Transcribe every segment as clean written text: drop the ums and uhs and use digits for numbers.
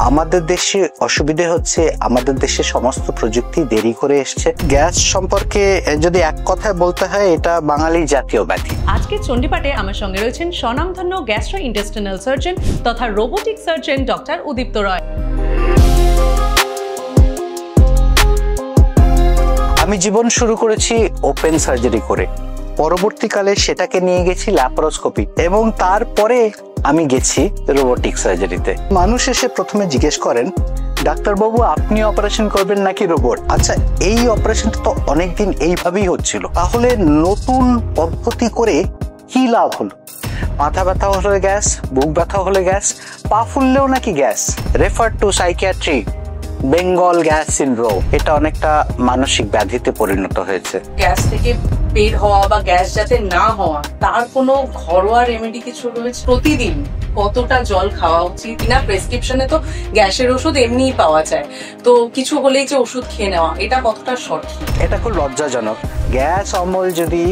আমাদের দেশে অসুবিধে হচ্ছে, আমাদের দেশে সমস্ত প্রযুক্তি দেরি করে এসছে। গ্যাস সম্পর্কে যদি এক কথায় বলতে হয়, এটা বাঙালির জাতীয় ব্যাধি। আজকে চণ্ডীপাঠে আমার সঙ্গে রয়েছেন স্বনামধন্য গ্যাস্ট্রো ইন্টেস্টিনাল সার্জন তথা রোবোটিক সার্জন ডক্টর উদীপ্ত রয়। আমি জীবন শুরু করেছি ওপেন সার্জারি করে, পরবর্তীকালে সেটাকে নিয়ে গেছি ল্যাপারোস্কোপি এবং তারপরে আমি গেছি রোবোটিক সার্জারিতে। মানুষ এসে প্রথমে জিজ্ঞেস করেন, ডাক্তারবাবু আপনি অপারেশন করবেন নাকি রোবট? আচ্ছা, এই অপারেশনটা তো অনেকদিন এইভাবেই হচ্ছিল, তাহলে নতুন পদ্ধতি করে কি লাভ হলো? মাথা ব্যথা হলে গ্যাস, বুক ব্যথা হলে গ্যাস, পা ফুললেও নাকি gas. Refer to psychiatry, Bengal gas syndrome. এটা অনেকটা মানসিক ব্যাধিতে পরিণত হয়েছে। গ্যাস থেকে বের হওয়া বা গ্যাস যাতে না হওয়া, তার কোনো ঘরোয়া রেমেডি কিছু রয়েছে? প্রতিদিন কতটা জল খাওয়া উচিত? না প্রেসক্রিপশনে তো গ্যাসের ওষুধ এমনিই পাওয়া যায়, তো কিছু হলেই যে ওষুধ খেয়ে নেওয়া, এটা কতটা সঠিক? এটা খুব লজ্জাজনক। গ্যাস অম্বল যদি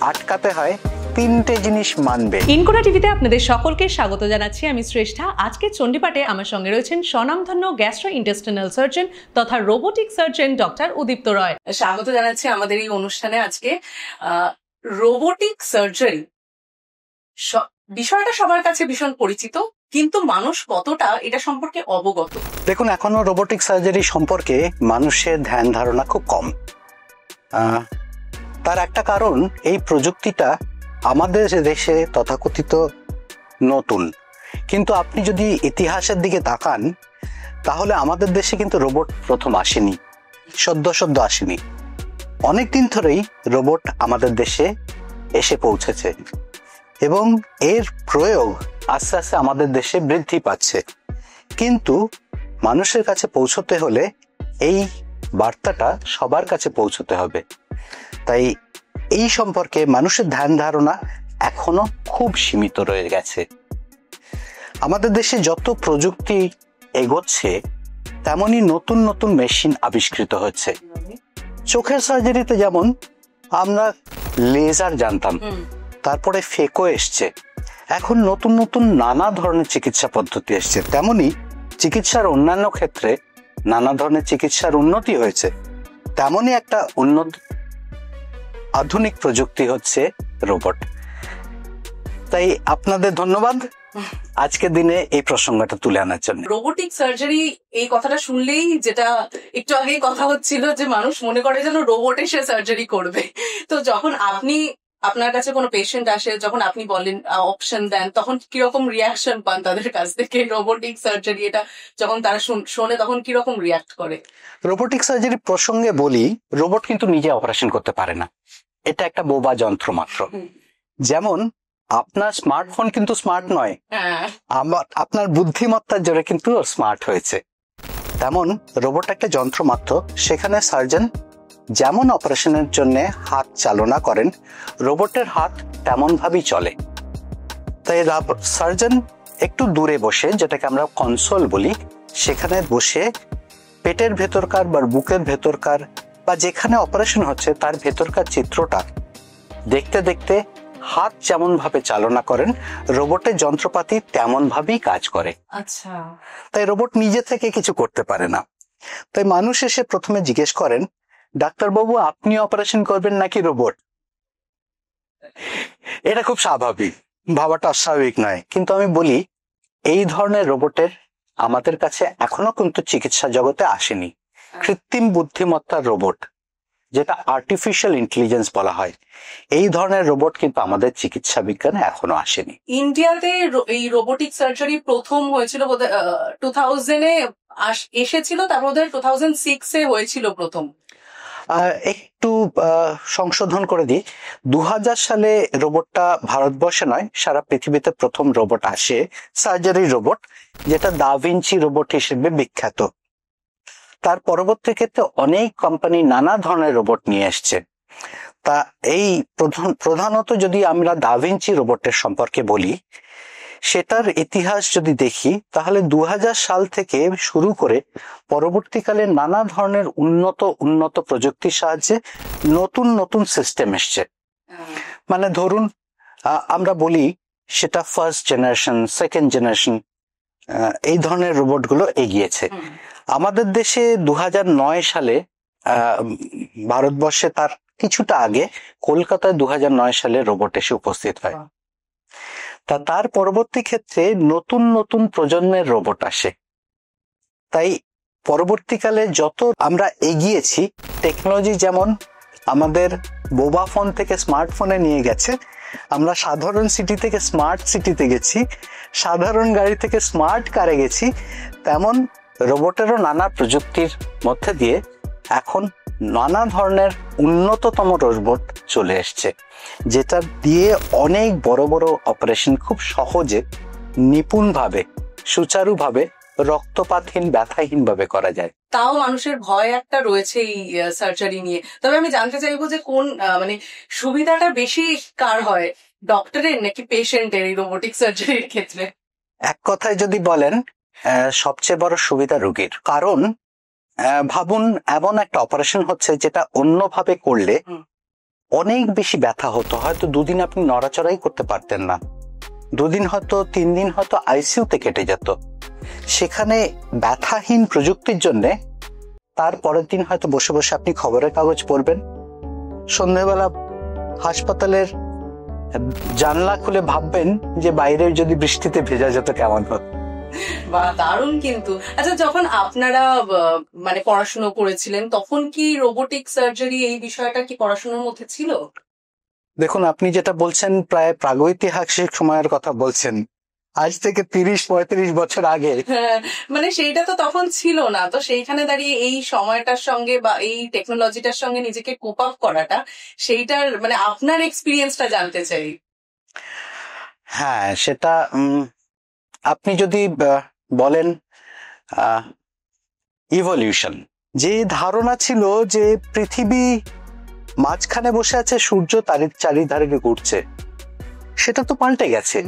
আটকাতে হয়, 3টে জিনিস মানবে। ইনকোনা টিভিতে আপনাদের সকলকে স্বাগত জানাচ্ছি, আমি শ্রেষ্ঠা। আজকে চণ্ডীপাঠে আমার সঙ্গে রয়েছেন স্বনামধন্য গ্যাস্ট্রো ইন্টেস্টিনাল সার্জন তথা রোবোটিক সার্জন ডক্টর উদীপ্ত রয়। স্বাগত জানাচ্ছি আমাদের এই অনুষ্ঠানে। আজকে রোবোটিক সার্জারি বিষয়টা সবার কাছে ভীষণ পরিচিত, কিন্তু মানুষ কতটা এটা সম্পর্কে অবগত? দেখুন, এখনো রোবোটিক সার্জারি সম্পর্কে মানুষের ধ্যান ধারণা খুব কম। তার একটা কারণ, এই প্রযুক্তিটা আমাদের দেশে তথাকথিত নতুন, কিন্তু আপনি যদি ইতিহাসের দিকে তাকান, তাহলে আমাদের দেশে কিন্তু রোবট প্রথম আসেনি, সদ্য আসেনি। অনেকদিন ধরেই রোবট আমাদের দেশে এসে পৌঁছেছে এবং এর প্রয়োগ আস্তে আস্তে আমাদের দেশে বৃদ্ধি পাচ্ছে। কিন্তু মানুষের কাছে পৌঁছতে হলে এই বার্তাটা সবার কাছে পৌঁছতে হবে। তাই এই সম্পর্কে মানুষের ধ্যান ধারণা এখনো খুব সীমিত রয়ে গেছে। আমাদের দেশে যত প্রযুক্তি এগোচ্ছে, তেমনি নতুন নতুন মেশিন আবিষ্কৃত হচ্ছে। চোখের সার্জারিতে যেমন আমরা লেজার জানতাম, তারপরে ফেকো এসছে, এখন নতুন নতুন নানা ধরনের চিকিৎসা পদ্ধতি এসছে। তেমনি চিকিৎসার অন্যান্য ক্ষেত্রে নানা ধরনের চিকিৎসার উন্নতি হয়েছে। তেমনই একটা আধুনিক প্রযুক্তি হচ্ছে রোবট। তাই আপনাদের ধন্যবাদ আজকের দিনে এই প্রসঙ্গটা তুলে আনার জন্য। রোবোটিক সার্জারি এই কথাটা শুনলেই, যেটা একটু আগেই কথা হচ্ছিল, যে মানুষ মনে করে যেন রোবট এসে সার্জারি করবে। তো যখন আপনার কাছে কোনো পেশেন্ট আসে, যখন আপনি বলেন, অপশন দেন, তখন কিরকম রিয়াকশন পান তাদের কাছ থেকে? রোবোটিক সার্জারি এটা যখন তারা শোনে, তখন কিরকম রিয়াক্ট করে? রোবোটিক সার্জারি প্রসঙ্গে বলি, রোবট কিন্তু নিজে অপারেশন করতে পারে না, এটা একটা বোবা যন্ত্র মাত্র। যেমন আপনার স্মার্টফোন কিন্তু স্মার্ট নয়, আপনার বুদ্ধিমত্তার জোরে কিন্তু স্মার্ট হয়েছে। তেমন রোবট একটা যন্ত্র মাত্র। সেখানে সার্জন যেমন অপারেশনের জন্য হাত চালনা করেন, রোবটের হাত তেমন ভাবেই চলে। তাই সার্জন একটু দূরে বসে, যেটাকে আমরা কনসোল বলি, সেখানে বসে পেটের ভেতরকার বা বুকের ভেতরকার বা যেখানে অপারেশন হচ্ছে তার ভেতরকার চিত্রটা দেখতে দেখতে হাত যেমন ভাবে চালনা করেন, রোবটের যন্ত্রপাতি তেমন ভাবেই কাজ করে। আচ্ছা, তাই রোবট নিজে থেকে কিছু করতে পারে না। তাই মানুষ এসে প্রথমে জিজ্ঞেস করেন, ডাক্তারবাবু আপনি অপারেশন করবেন নাকি রোবট? এটা খুব স্বাভাবিক, ভাবাটা অস্বাভাবিক নয়। কিন্তু আমি বলি, এই ধরনের রোবটের আমাদের কাছে এখনো কিন্তু চিকিৎসা জগতে আসেনি। কৃত্রিম বুদ্ধিমত্তার রোবট, যেটা আর্টিফিশিয়াল ইন্টেলিজেন্স বলা হয়, এই ধরনের রোবট কিন্তু আমাদের চিকিৎসা বিজ্ঞানে এখনো আসেনি। ইন্ডিয়াতে এই রোবোটিক সার্জারি প্রথম হয়েছিল 2000-এ এসেছিল, তারপর 2006-এ হয়েছিল প্রথম। একটু সংশোধন করে দিই, 2000 সালে রোবটটা ভারতবর্ষে নয়, সারা পৃথিবীতে প্রথম রোবট আসে, সার্জারি রোবট, যেটা দা ভিঞ্চি রোবট হিসেবে বিখ্যাত। তার পরবর্তী ক্ষেত্রে অনেক কোম্পানি নানা ধরনের রোবট নিয়ে এসছে। তা এই প্রধানত যদি আমরা দা ভিঞ্চি রোবটের সম্পর্কে বলি, সেটার ইতিহাস যদি দেখি, তাহলে 2000 সাল থেকে শুরু করে পরবর্তীকালে নানা ধরনের উন্নত প্রযুক্তির সাহায্যে নতুন নতুন সিস্টেম এসছে। মানে ধরুন, আমরা বলি সেটা ফার্স্ট জেনারেশন, সেকেন্ড জেনারেশন, এই ধরনের রোবটগুলো এগিয়েছে। আমাদের দেশে 2009 সালে ভারতবর্ষে তার কিছুটা আগে কলকাতায় 2009 সালে রোবট এসে উপস্থিত হয়। তার পরবর্তী ক্ষেত্রে নতুন নতুন প্রজন্মের রোবট আসে। তাই পরবর্তীকালে যত আমরা এগিয়েছি, টেকনোলজি যেমন আমাদের বোবা ফোন থেকে স্মার্টফোনে নিয়ে গেছে, আমরা সাধারণ সিটি থেকে স্মার্ট সিটিতে গেছি, সাধারণ গাড়ি থেকে স্মার্ট কারে গেছি, তেমন রোবটেরও নানা প্রযুক্তির মধ্যে দিয়ে এখন নানা ধরনের উন্নততম রোবট চলে এসছে, যেটা দিয়ে অনেক বড় বড় অপারেশন খুব সহজে, নিপুণভাবে, সুচারুভাবে, রক্তপাতহীন, ব্যথাহীন ভাবে করা যায়। তাও মানুষের ভয় একটা রয়েছে এই সার্জারি নিয়ে। তবে আমি জানতে চাইবো যে কোন মানে সুবিধাটা বেশি কার হয়, ডক্টরের নাকি পেশেন্টের এই রোবোটিক সার্জারির ক্ষেত্রে? এক কথায় যদি বলেন, সবচেয়ে বড় সুবিধা রোগীর। কারণ ভাবুন, এমন একটা অপারেশন হচ্ছে যেটা অন্যভাবে করলে অনেক বেশি ব্যথা হতো, হয়তো 2 দিন আপনি নড়াচড়াই করতে পারতেন না, 2 দিন হয়তো 3 দিন হয়তো আইসিইউতে কেটে যেত। সেখানে ব্যথাহীন প্রযুক্তির জন্য তার পরের দিন হয়তো বসে বসে আপনি খবরের কাগজ পড়বেন, সন্ধ্যাবেলা হাসপাতালের জানলা খুলে ভাববেন যে বাইরে যদি বৃষ্টিতে ভেজা যেত কেমন হতো। বা দারুণ। কিন্তু আচ্ছা, যখন আপনারা মানে পড়াশোনা করেছিলেন তখন কি রোবোটিক সার্জারি এই বিষয়টা কি পড়াশোনার মধ্যে ছিল? দেখুন, আপনি যেটা বলছেন প্রায় প্রাগৈতিহাসিক সময়ের কথা বলছেন, আজ থেকে 30-35 বছর আগে। হ্যাঁ, মানে সেইটা তো তখন ছিল না, তো সেইখানে দাঁড়িয়ে এই সময়টার সঙ্গে বা এই টেকনোলজিটার সঙ্গে নিজেকে কোপ আপ করাটা, সেইটার মানে আপনার এক্সপিরিয়েন্সটা জানতে চাই। হ্যাঁ, সেটা আপনি যদি বলেন ইভলিউশন, যে ধারণা ছিল যে পৃথিবী মাঝখানে বসে আছে, সূর্য তার চারিধারে ঘুরছে, সেটা তো পাল্টে গেছে।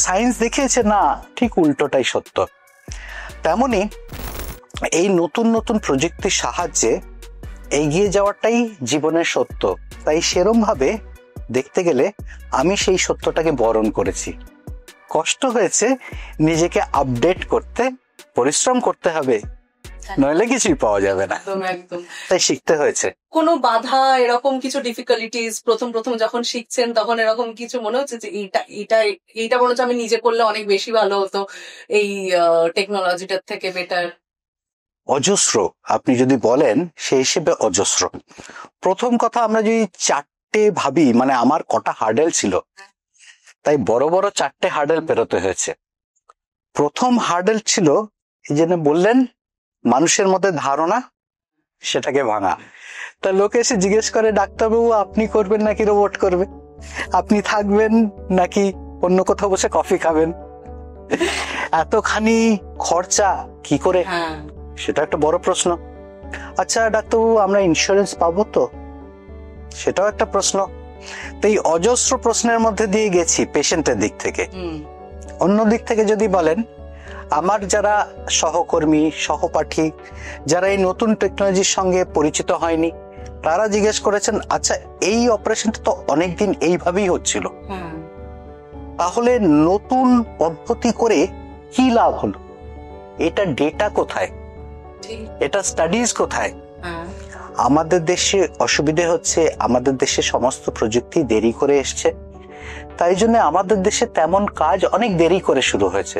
সায়েন্স দেখিয়েছে না, ঠিক উল্টোটাই সত্য। তেমনি এই নতুন নতুন প্রযুক্তির সাহায্যে এগিয়ে যাওয়াটাই জীবনের সত্য। তাই সেরম ভাবে দেখতে গেলে আমি সেই সত্যটাকে বরণ করেছি। কষ্ট হয়েছে, নিজেকে আপডেট করতে পরিশ্রম করতে হবে, নইলে কিছুই পাওয়া যাবে না। একদম একদম। তাই শিখতে হয়েছে। কোনো বাধা, এরকম কিছু ডিফিকাল্টিজ প্রথম প্রথম যখন শিখছেন তখন এরকম কিছু মনে হচ্ছে যে এইটা মনে হচ্ছে আমি নিজে করলে অনেক বেশি ভালো হতো, এই টেকনোলজিটার থেকে বেটার? অজস্র, আপনি যদি বলেন সেই হিসেবে অজস্র। প্রথম কথা, আমরা যদি 4টে ভাবি, মানে আমার কটা হার্ডেল ছিল, তাই বড় বড় 4টে হার্ডেল পেরোতে হয়েছে। প্রথম হার্ডেল ছিল, এই জন্য বললেন, মানুষের মধ্যে ধারণা, সেটাকে ভাঙা। তা লোকে এসে জিজ্ঞেস করে, ডাক্তারবাবু আপনি করবেন নাকি রোবট করবে? আপনি থাকবেন নাকি অন্য কোথাও বসে কফি খাবেন? এতখানি খরচা কি করে, সেটা একটা বড় প্রশ্ন। আচ্ছা ডাক্তারবাবু, আমরা ইন্স্যুরেন্স পাবো তো? সেটাও একটা প্রশ্ন। তো এই অজস্র প্রশ্নের মধ্যে দিয়ে গেছি পেশেন্টের দিক থেকে। অন্য দিক থেকে যদি বলেন, আমার যারা সহকর্মী, সহপাঠী, যারা এই নতুন টেকনোলজির সঙ্গে পরিচিত হয়নি, তারা জিজ্ঞেস করেছেন, আচ্ছা এই অপারেশনটা তো অনেকদিন এইভাবেই হচ্ছিল, তাহলে নতুন পদ্ধতি করে কি লাভ হলো? এটা ডেটা কোথায়, এটা স্টাডিজ কোথায়? আমাদের দেশে অসুবিধে হচ্ছে, আমাদের দেশে সমস্ত প্রযুক্তি দেরি করে এসছে, তাই জন্য আমাদের দেশে তেমন কাজ অনেক দেরি করে শুরু হয়েছে।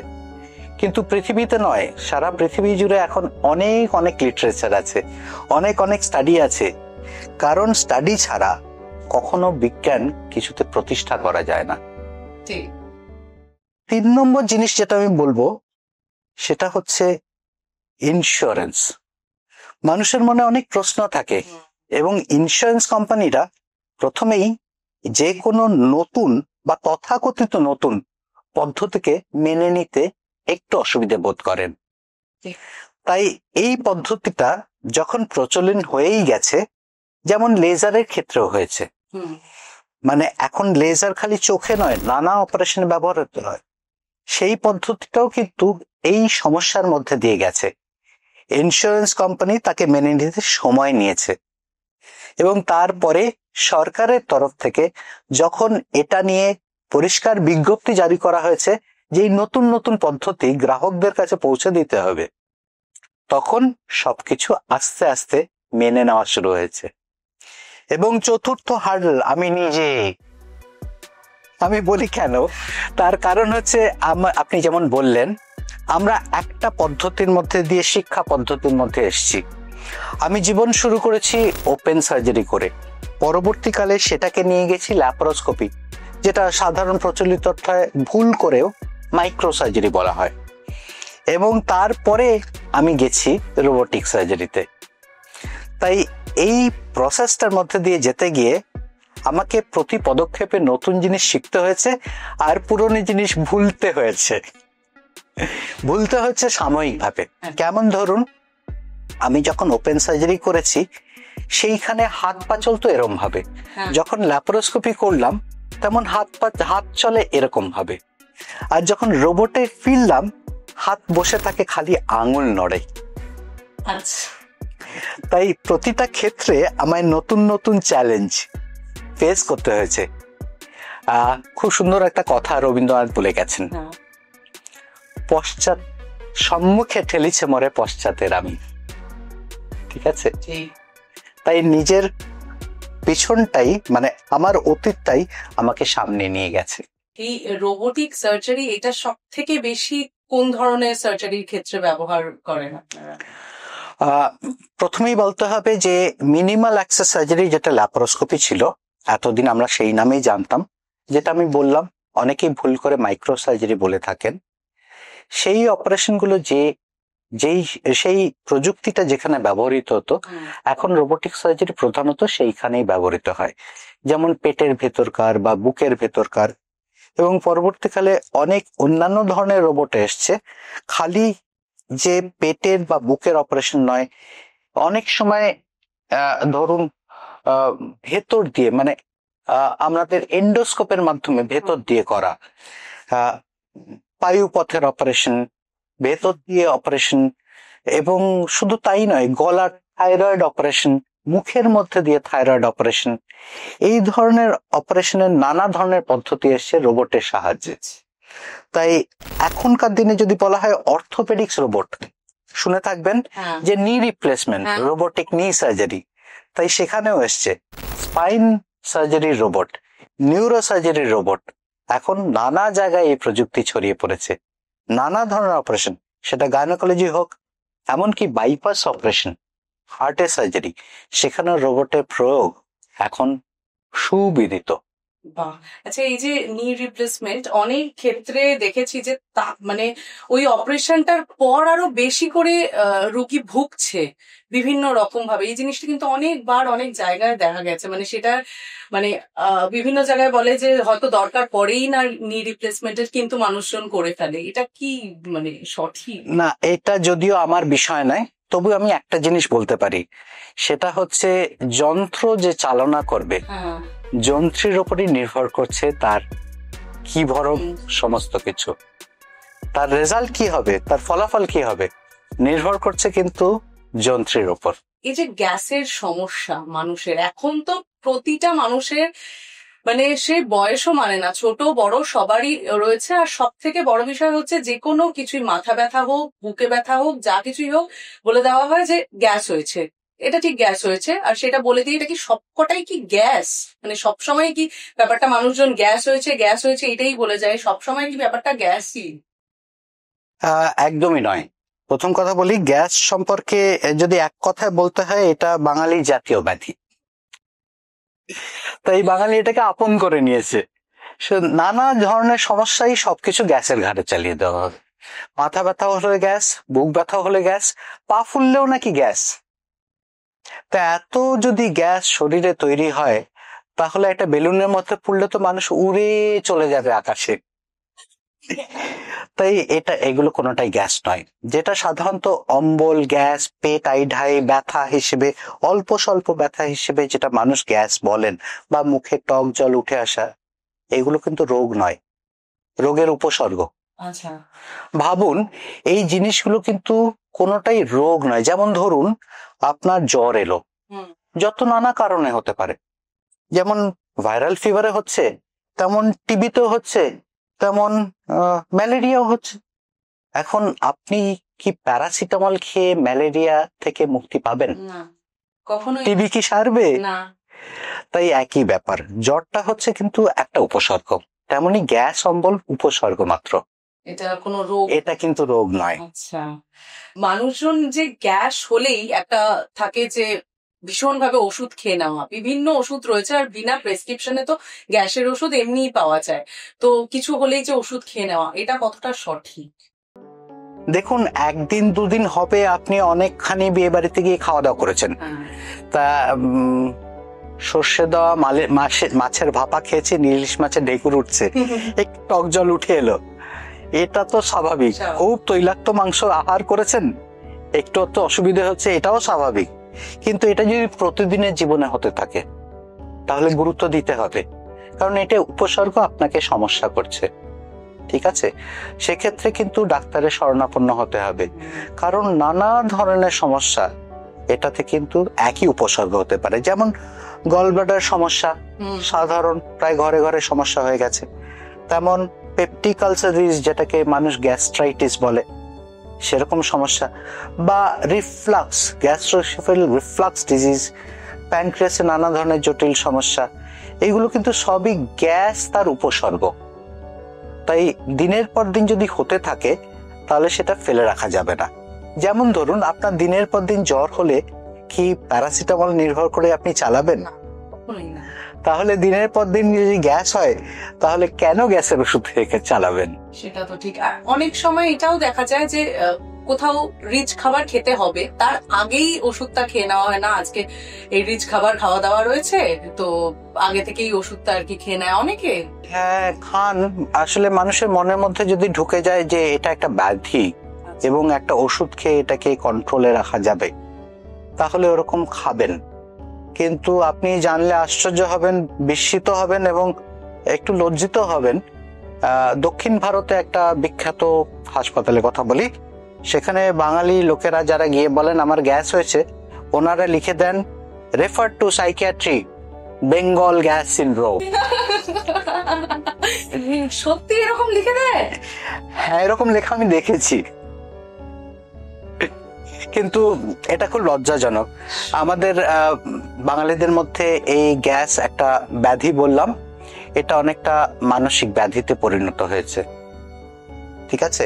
কিন্তু পৃথিবীতে নয়, সারা পৃথিবী জুড়ে এখন অনেক অনেক লিটারেচার আছে, অনেক অনেক স্টাডি আছে। কারণ স্টাডি ছাড়া কখনো বিজ্ঞান কিছুতে প্রতিষ্ঠা করা যায় না। 3 নম্বর জিনিস যেটা আমি বলবো, সেটা হচ্ছে ইন্স্যুরেন্স। মানুষের মনে অনেক প্রশ্ন থাকে, এবং ইন্স্যুরেন্স কোম্পানিরা প্রথমেই যে কোনো নতুন বা তথাকথিত নতুন পদ্ধতিকে মেনে নিতে একটু অসুবিধা বোধ করেন। তাই এই পদ্ধতিটা যখন প্রচলন হয়েই গেছে, যেমন লেজারের ক্ষেত্রেও হয়েছে, মানে এখন লেজার খালি চোখে নয়, নানা অপারেশনে ব্যবহার হতে হয়, সেই পদ্ধতিটাও কিন্তু এই সমস্যার মধ্যে দিয়ে গেছে। ইন্স্যুরেন্স কোম্পানি তাকে মেনে নিতে সময় নিয়েছে, এবং তারপরে সরকারের তরফ থেকে যখন এটা নিয়ে পরিষ্কার বিজ্ঞপ্তি জারি করা হয়েছে যে এই নতুন নতুন পদ্ধতি গ্রাহকদের কাছে পৌঁছে দিতে হবে, তখন সবকিছু আস্তে আস্তে মেনে নেওয়া শুরু হয়েছে। এবং চতুর্থ হার্ডল আমি নিজে, আমি বলি কেন, তার কারণ হচ্ছে আপনি যেমন বললেন, আমরা একটা পদ্ধতির মধ্যে দিয়ে শিক্ষা পদ্ধতির মধ্যে এসেছি। আমি জীবন শুরু করেছি ওপেন সার্জারি করে, পরবর্তীকালে সেটাকে নিয়ে গেছি ল্যাপারোস্কোপি, যেটা সাধারণ প্রচলিত অর্থে ভুল করেও মাইক্রো সার্জারি বলা হয়, এবং তারপরে আমি গেছি রোবোটিক সার্জারিতে। তাই এই প্রসেসটার মধ্যে দিয়ে যেতে গিয়ে আমাকে প্রতি পদক্ষেপে নতুন জিনিস শিখতে হয়েছে, আর পুরনো জিনিস ভুলতে হচ্ছে সাময়িকভাবে। কেমন ধরুন, আমি যখন ওপেন সার্জারি করেছি সেইখানে হাত পা চলতো এরকম ভাবে, যখন ল্যাপারোস্কোপি করলাম তেমন হাত চলে এরকম ভাবে, আর যখন রোবটে ফিরলাম হাত বসে থাকে, খালি আঙুল নড়ে। তাই প্রতিটা ক্ষেত্রে আমায় নতুন নতুন চ্যালেঞ্জ ফেস করতে হয়েছে। খুব সুন্দর একটা কথা রবীন্দ্রনাথ বলে গেছেন, পশ্চাৎ সম্মুখে ঠেলিছে মরে পশ্চাতের আমি। ঠিক আছে, তাই নিজের পিছনটাই মানে আমার অতীতটাই আমাকে সামনে নিয়ে গেছে। এই রোবোটিক সার্জারি এটা সব থেকে বেশি কোন ধরনের সার্জারির ক্ষেত্রে ব্যবহার করেন আপনারা? প্রথমেই বলতে হবে যে মিনিমাল অ্যাক্সেস সার্জারি, যেটা ল্যাপারোস্কোপি ছিল, এতদিন আমরা সেই নামেই জানতাম, যেটা আমি বললাম অনেকেই ভুল করে মাইক্রো সার্জারি বলে থাকেন। সেই অপারেশনগুলো সেই প্রযুক্তিটা যেখানে ব্যবহৃত হতো, এখন রোবোটিক সার্জারি প্রধানত সেইখানেই ব্যবহৃত হয়, যেমন পেটের ভেতরকার বা বুকের ভেতরকার, এবং পরবর্তীকালে অনেক অন্যান্য ধরনের রোবট এসছে। খালি যে পেটের বা বুকের অপারেশন নয়, অনেক সময় ধরুন ভেতর দিয়ে মানে আমাদের এন্ডোস্কোপের মাধ্যমে ভেতর দিয়ে করা পায়ুপথের অপারেশন, ভেতর দিয়ে অপারেশন, এবং শুধু তাই নয়, গলার থাইরয়েড অপারেশন, মুখের মধ্যে দিয়ে থাইরয়েড অপারেশন, এই ধরনের অপারেশনের নানা ধরনের পদ্ধতি এসছে রোবটের সাহায্যে। তাই এখনকার দিনে যদি বলা হয় অর্থোপেডিক্স রোবট, শুনে থাকবেন যে নি রিপ্লেসমেন্ট, রোবোটিক নি সার্জারি, তাই সেখানেও এসছে স্পাইন সার্জারির রোবট, নিউরো সার্জারির রোবট। এখন নানা জায়গায় এই প্রযুক্তি ছড়িয়ে পড়েছে, নানা ধরনের অপারেশন, সেটা গাইনোকোলজি হোক, এমনকি বাইপাস অপারেশন, হার্টের সার্জারি, সেখানে রোবটের প্রয়োগ এখন সুবিদিত। আচ্ছা, এই যে নি রিপ্লেসমেন্ট অনেক ক্ষেত্রে দেখেছি যে মানে ওই অপারেশনটার পর আরো বেশি করে রোগী ভুগছে বিভিন্ন রকম ভাবে। এই জিনিসটা কিন্তু অনেকবার অনেক জায়গায় দেখা গেছে, মানে সেটা মানে বিভিন্ন জায়গায় বলে যে হয়তো দরকার পড়েই না নি রিপ্লেসমেন্টের, কিন্তু মানুষজন করে ফেলে। এটা কি মানে সঠিক? না, এটা যদিও আমার বিষয় নয়, তবু আমি একটা জিনিস বলতে পারি, সেটা হচ্ছে যন্ত্র যে চালনা করবে, যন্ত্রের উপরই নির্ভর করছে তার কি ভরণ, সমস্ত কিছু, তার রেজাল্ট কি হবে, তার ফলাফল কি হবে, নির্ভর করছে কিন্তু যন্ত্রের উপর। এই যে গ্যাসের সমস্যা মানুষের, এখন তো প্রতিটা মানুষের মানে সে বয়সও মানে না, ছোট বড় সবারই রয়েছে। আর সব থেকে বড় বিষয় হচ্ছে যে কোনো কিছুই, মাথা ব্যথা হোক, বুকে ব্যথা হোক, যা কিছুই হোক, বলে দেওয়া হয় যে গ্যাস হয়েছে, এটা ঠিক গ্যাস হয়েছে, আর সেটা বলে দিয়ে এটা কি সবকটাই কি গ্যাস? মানে সবসময় কি ব্যাপারটা মানুষজন গ্যাস হয়েছে এটাই বলে যায়? সবসময় কি ব্যাপারটা গ্যাসই? একদমই নয়। প্রথম কথা বলি, গ্যাস সম্পর্কে যদি এক কথায় বলতে হয়, এটা বাঙালির জাতীয় ব্যাধি, তাই বাঙালি এটাকে আপন করে নিয়েছে। নানা ধরনের সমস্যাই সবকিছু গ্যাসের ঘাড়ে চালিয়ে দেওয়া হবে। মাথা ব্যথা হলে গ্যাস, বুক ব্যথা হলে গ্যাস, পা ফুললেও নাকি গ্যাস। তা এত যদি গ্যাস শরীরে তৈরি হয়, তাহলে একটা বেলুনের মধ্যে পুড়লে তো মানুষ উড়ে চলে যাবে আকাশে। তাই এগুলো কোনোটাই গ্যাস নয়। যেটা সাধারণত অম্বল, গ্যাস, পেট আইঢাই ব্যথা হিসেবে, অল্প স্বল্প ব্যথা হিসেবে যেটা মানুষ গ্যাস বলেন, বা মুখে টক জল উঠে আসা, এগুলো কিন্তু রোগ নয়, রোগের উপসর্গ। আচ্ছা, ভাবুন, এই জিনিসগুলো কিন্তু কোনোটাই রোগ নয়। যেমন ধরুন আপনার জ্বর এলো, যত নানা কারণে হতে পারে, যেমন ভাইরাল ফিভারে হচ্ছে, তেমন টিবিতেও হচ্ছে, তেমন ম্যালেরিয়াও হচ্ছে। এখন আপনি কি প্যারাসিটামল খেয়ে ম্যালেরিয়া থেকে মুক্তি পাবেন? না, কখনোই টিবি কি সারবে? না। তাই একই ব্যাপার, জ্বরটা হচ্ছে কিন্তু একটা উপসর্গ, তেমনি গ্যাস অম্বল উপসর্গ মাত্র, এটা কোনো রোগ, এটা কিন্তু রোগ নয়। আচ্ছা, মানুষজন যে গ্যাস হলেই একটা থাকে যে ভীষণভাবে ওষুধ খেয়ে নেওয়া, বিভিন্ন ওষুধ রয়েছে আর বিনা প্রেসক্রিপশনে তো গ্যাসের ওষুধ এমনিই পাওয়া যায়, তো কিছু হলেই যে ওষুধ খেয়ে নেওয়া, এটা কতটা সঠিক? দেখুন, একদিন দুদিন হবে আপনি অনেকখানি বিয়ে বাড়িতে গিয়ে খাওয়া দাওয়া করেছেন, তা সর্ষে দেওয়া মাছের ভাপা খেয়েছে, ইলিশ মাছের ঢেকুর উঠছে, একটু টক জল উঠে এলো, এটা তো স্বাভাবিক। খুব তৈলাক্ত মাংস আহার করেছেন, একটু তো অসুবিধা হচ্ছে, এটাও স্বাভাবিক। কিন্তু এটা যদি প্রতিদিনের জীবনে হতে থাকে তাহলে গুরুত্ব দিতে হবে, কারণ এটা উপসর্গ আপনাকে সমস্যা করছে, ঠিক আছে? সেক্ষেত্রে কিন্তু ডাক্তারের শরণাপন্ন হতে হবে, কারণ নানা ধরনের সমস্যা এটাতে কিন্তু একই উপসর্গ হতে পারে। যেমন গলব্লাডার সমস্যা সাধারণ, প্রায় ঘরে ঘরে সমস্যা হয়ে গেছে, তেমন পেপটিক আলসার, যেটাকে মানুষ গ্যাস্ট্রাইটিস বলে, সেরকম সমস্যা, বা রিফ্লাক্স, গ্যাস্ট্রোএসোফেজিয়াল রিফ্লাক্স ডিজিজ, প্যানক্রিয়াসে নানা ধরনের জটিল সমস্যা, এগুলো কিন্তু সবই গ্যাস তার উপসর্গ। তাই দিনের পর দিন যদি হতে থাকে তাহলে সেটা ফেলে রাখা যাবে না। যেমন ধরুন, আপনার দিনের পর দিন জ্বর হলে কি প্যারাসিটামল নির্ভর করে আপনি চালাবেন? তাহলে দিনের পর দিন যদি গ্যাস হয় তাহলে কেন গ্যাসের ওষুধ রেখে চালাবেন? সেটা তো ঠিক। আর অনেক সময় এটাও দেখা যায় যে কোথাও রিচ খাবার খেতে হবে, তার আগেই ওষুধটা খেয়ে নেওয়া হয়, না আজকে এই রিচ খাবার খাওয়া দাওয়া রয়েছে তো আগে থেকেই ওষুধটা আর কি খেয়ে নেয় অনেকে। হ্যাঁ, খান। আসলে মানুষের মনের মধ্যে যদি ঢুকে যায় যে এটা একটা ব্যাধি এবং একটা ওষুধ খেয়ে এটাকে কন্ট্রোলে রাখা যাবে, তাহলে ওরকম খাবেন। কিন্তু আপনি জানলে আশ্চর্য হবেন, বিস্মিত হবেন এবং একটু লজ্জিত হবেন। দক্ষিণ ভারতে একটা বিখ্যাত হাসপাতালে কথা বলি, সেখানে বাঙালি লোকেরা যারা গিয়ে বলেন আমার গ্যাস হয়েছে, ওনারা লিখে দেন refer to psychiatry, Bengal gas syndrome. সত্যি এরকম লিখে দেয়? হ্যাঁ, এরকম লেখা আমি দেখেছি, কিন্তু এটা খুব লজ্জাজনক। আমাদের বাঙালিদের মধ্যে এই গ্যাস একটা ব্যাধি বললাম, এটা অনেকটা মানসিক ব্যাধিতে পরিণত হয়েছে, ঠিক আছে?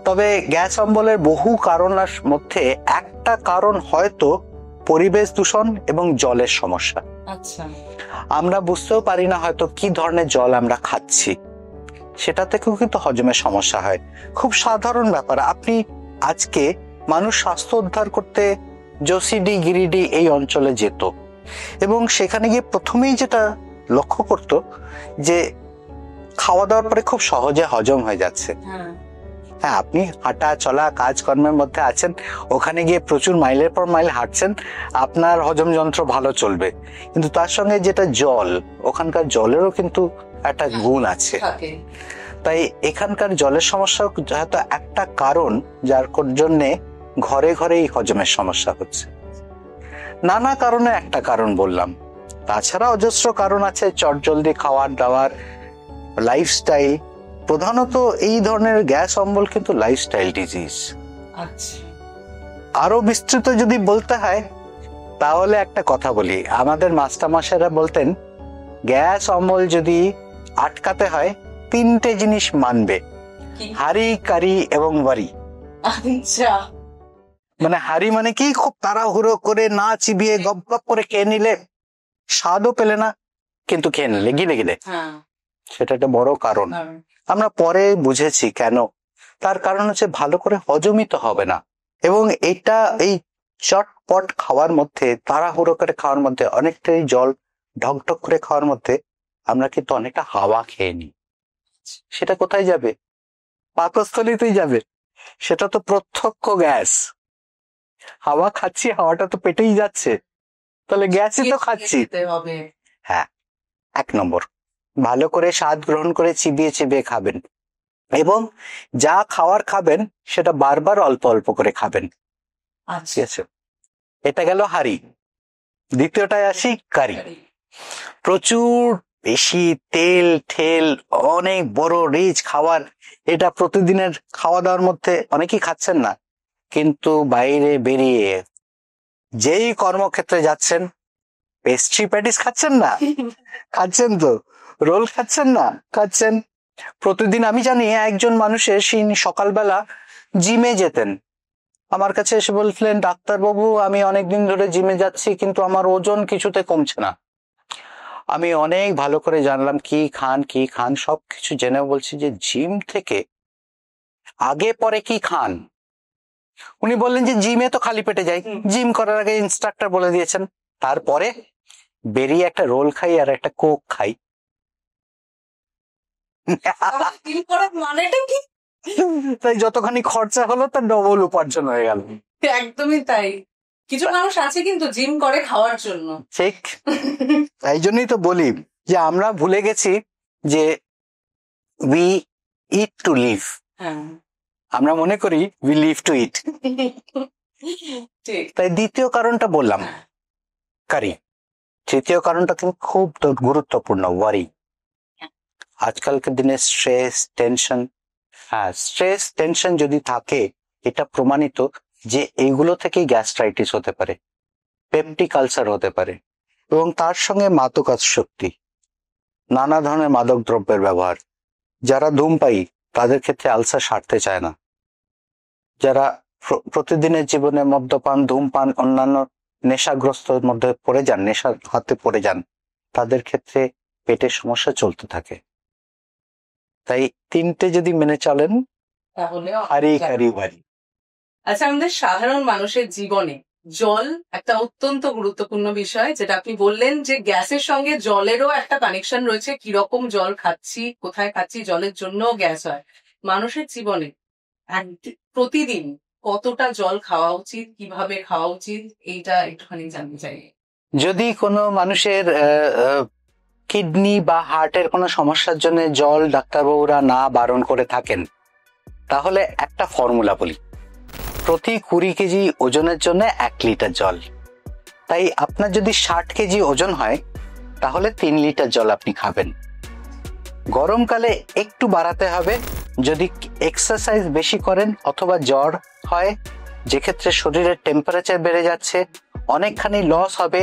তবে গ্যাস অম্বলের বহু কারণের মধ্যে একটা কারণ হয়তো পরিবেশ দূষণ এবং জলের সমস্যা। আচ্ছা, আমরা বুঝতেও পারি না হয়তো কি ধরনের জল আমরা খাচ্ছি, সেটা থেকেও কিন্তু হজমের সমস্যা হয়। খুব সাধারণ ব্যাপার, আপনি আজকে মানুষ স্বাস্থ্য উদ্ধার করতে জোসিডি, গিরিডি এই অঞ্চলে যেত এবং সেখানে গিয়ে প্রথমেই যেটা লক্ষ্য করত যে খাওয়া দাওয়ার পরে খুব সহজে হজম হয়ে যাচ্ছে। হ্যাঁ, আপনি হাঁটা চলা কাজকর্মের মধ্যে আছেন, ওখানে গিয়ে প্রচুর মাইলের পর মাইল হাঁটছেন, আপনার হজম যন্ত্র ভালো চলবে, কিন্তু তার সঙ্গে যেটা জল, ওখানকার জলেরও কিন্তু একটা গুণ আছে। তাই এখানকার জলের সমস্যা হয়তো একটা কারণ, যার জন্যে ঘরে ঘরে এই হজমের সমস্যা হচ্ছে। নানা কারণে একটা কারণ বললাম, তাছাড়া অজস্র কারণ আছে, চটজলদি খাওয়ার দাওয়ার, লাইফস্টাইল। প্রধানত এই ধরনের গ্যাস অম্বল কিন্তু লাইফস্টাইল ডিজিজ। আরো বিস্তৃত যদি বলতে হয় তাহলে একটা কথা বলি, আমাদের মাস্টারমশাইরা বলতেন গ্যাস অম্বল যদি আটকাতে হয় তিনটে জিনিস মানবে, হারি, কারি এবং বাড়ি। আচ্ছা, মানে হারি মানে কি, খুব তাড়াহুড়ো করে না চিবিয়ে গপ গপ করে খেয়ে নিলে, স্বাদও পেলে না কিন্তু খেয়ে নিলে গিলে গিলে, সেটা একটা বড় কারণ। আমরা পরে বুঝেছি কেন, তার কারণ হচ্ছে ভালো করে হজমই তো হবে না। এবং এটা এই চটপট খাওয়ার মধ্যে, তাড়াহুড়ো করে খাওয়ার মধ্যে, অনেকটাই জল ঢকঢক করে খাওয়ার মধ্যে আমরা কিন্তু অনেকটা হাওয়া খেয়ে নিই। সেটা কোথায় যাবে? পাকস্থলীতেই যাবে। সেটা তো প্রত্যক্ষ গ্যাস। হাওয়া খাচ্ছি, হাওয়াটা তো পেটেই যাচ্ছে, তাহলে গ্যাসই তো খাচ্ছি। হ্যাঁ, 1 নম্বর, ভালো করে স্বাদ গ্রহণ করে চিবিয়ে চিবিয়ে খাবেন এবং যা খাওয়ার খাবেন সেটা বারবার অল্প অল্প করে খাবেন। ঠিক আছে, এটা গেল হারি। দ্বিতীয়টায় আসি কারি। প্রচুর বেশি তেল ঠেল, অনেক বড় রিচ খাবার, এটা প্রতিদিনের খাওয়া দাওয়ার মধ্যে অনেকেই খাচ্ছেন না, কিন্তু বাইরে বেরিয়ে যেই কর্মক্ষেত্রে যাচ্ছেন, পেস্ট্রি প্যাটিস খাচ্ছেন না? খাচ্ছেন তো। রোল খাচ্ছেন না? খাচ্ছেন। প্রতিদিন আমি জানি একজন মানুষের সকালবেলা জিমে যেতেন, আমার কাছে এসে বলছিলেন, ডাক্তারবাবু আমি অনেকদিন ধরে জিমে যাচ্ছি কিন্তু আমার ওজন কিছুতে কমছে না। আমি অনেক ভালো করে জানলাম কি খান সবকিছু জেনে বলছি যে জিম থেকে আগে পরে কি খান। উনি বললেন যে জিমে তো খালি পেটে যাই, জিম করার আগে ইনস্ট্রাক্টর বলে দিয়েছেন, তারপরে বেরিয়ে একটা রোল খাই আর একটা কোক খাই। মানেটা কি? তাই যতখানি খরচা হলো তার ডবল উপার্জন হয়ে গেল। একদমই তাই। কিছু মানুষ আছে কিন্তু জিম করে খাওয়ার জন্য। ঠিক, তাই জন্যই তো বলি যে আমরা ভুলে গেছি যে উই ইট টু লিভ। আমরা মনে করি উই লিভ টু ইট। তাই দ্বিতীয় কারণটা বললাম কারি। তৃতীয় কারণটা কিন্তু খুব গুরুত্বপূর্ণ, ওয়ারি। আজকালকার দিনে স্ট্রেস টেনশন, স্ট্রেস টেনশন যদি থাকে, এটা প্রমাণিত যে এইগুলো থেকেই গ্যাস্ট্রাইটিস হতে পারে, পেপটিক আলসার হতে পারে, এবং তার সঙ্গে মাদকাসক্তি, নানা ধরনের মাদক দ্রব্যের ব্যবহার। যারা ধূমপায়ী তাদের ক্ষেত্রে আলসার সারতে চায় না। যারা প্রতিদিনের জীবনে মদ্যপান, ধূমপান, অন্যান্য নেশাগ্রস্তর মধ্যে পড়ে যান, নেশার হাতে পড়ে যান, তাদের ক্ষেত্রে পেটের সমস্যা চলতে থাকে। তাই তিনটে যদি মেনে চলেন তাহলে হারি হারি বাড়ি। আচ্ছা, আমাদের সাধারণ মানুষের জীবনে জল একটা অত্যন্ত গুরুত্বপূর্ণ বিষয়, যেটা আপনি বললেন যে গ্যাসের সঙ্গে জলেরও একটা কানেকশন রয়েছে। কিরকম জল খাচ্ছি, কোথায় খাচ্ছি, জলের জন্য গ্যাস হয়। মানুষের জীবনে প্রতিদিন কতটা জল খাওয়া উচিত, কিভাবে খাওয়া উচিত, এইটা একটুখানি জানতে চাই। যদি কোনো মানুষের কিডনি বা হার্টের কোনো সমস্যার জন্য জল ডাক্তারবাবুরা না বারণ করে থাকেন, তাহলে একটা ফর্মুলা বলি, প্রতি 20 কেজি ওজনের জন্য 1 লিটার জল। তাই আপনার যদি 60 কেজি ওজন হয় তাহলে 3 লিটার জল আপনি খাবেন। গরমকালে একটু বাড়াতে হবে, যদি এক্সারসাইজ বেশি করেন অথবা জ্বর হয়, যেক্ষেত্রে শরীরের টেম্পারেচার বেড়ে যাচ্ছে, অনেকখানি লস হবে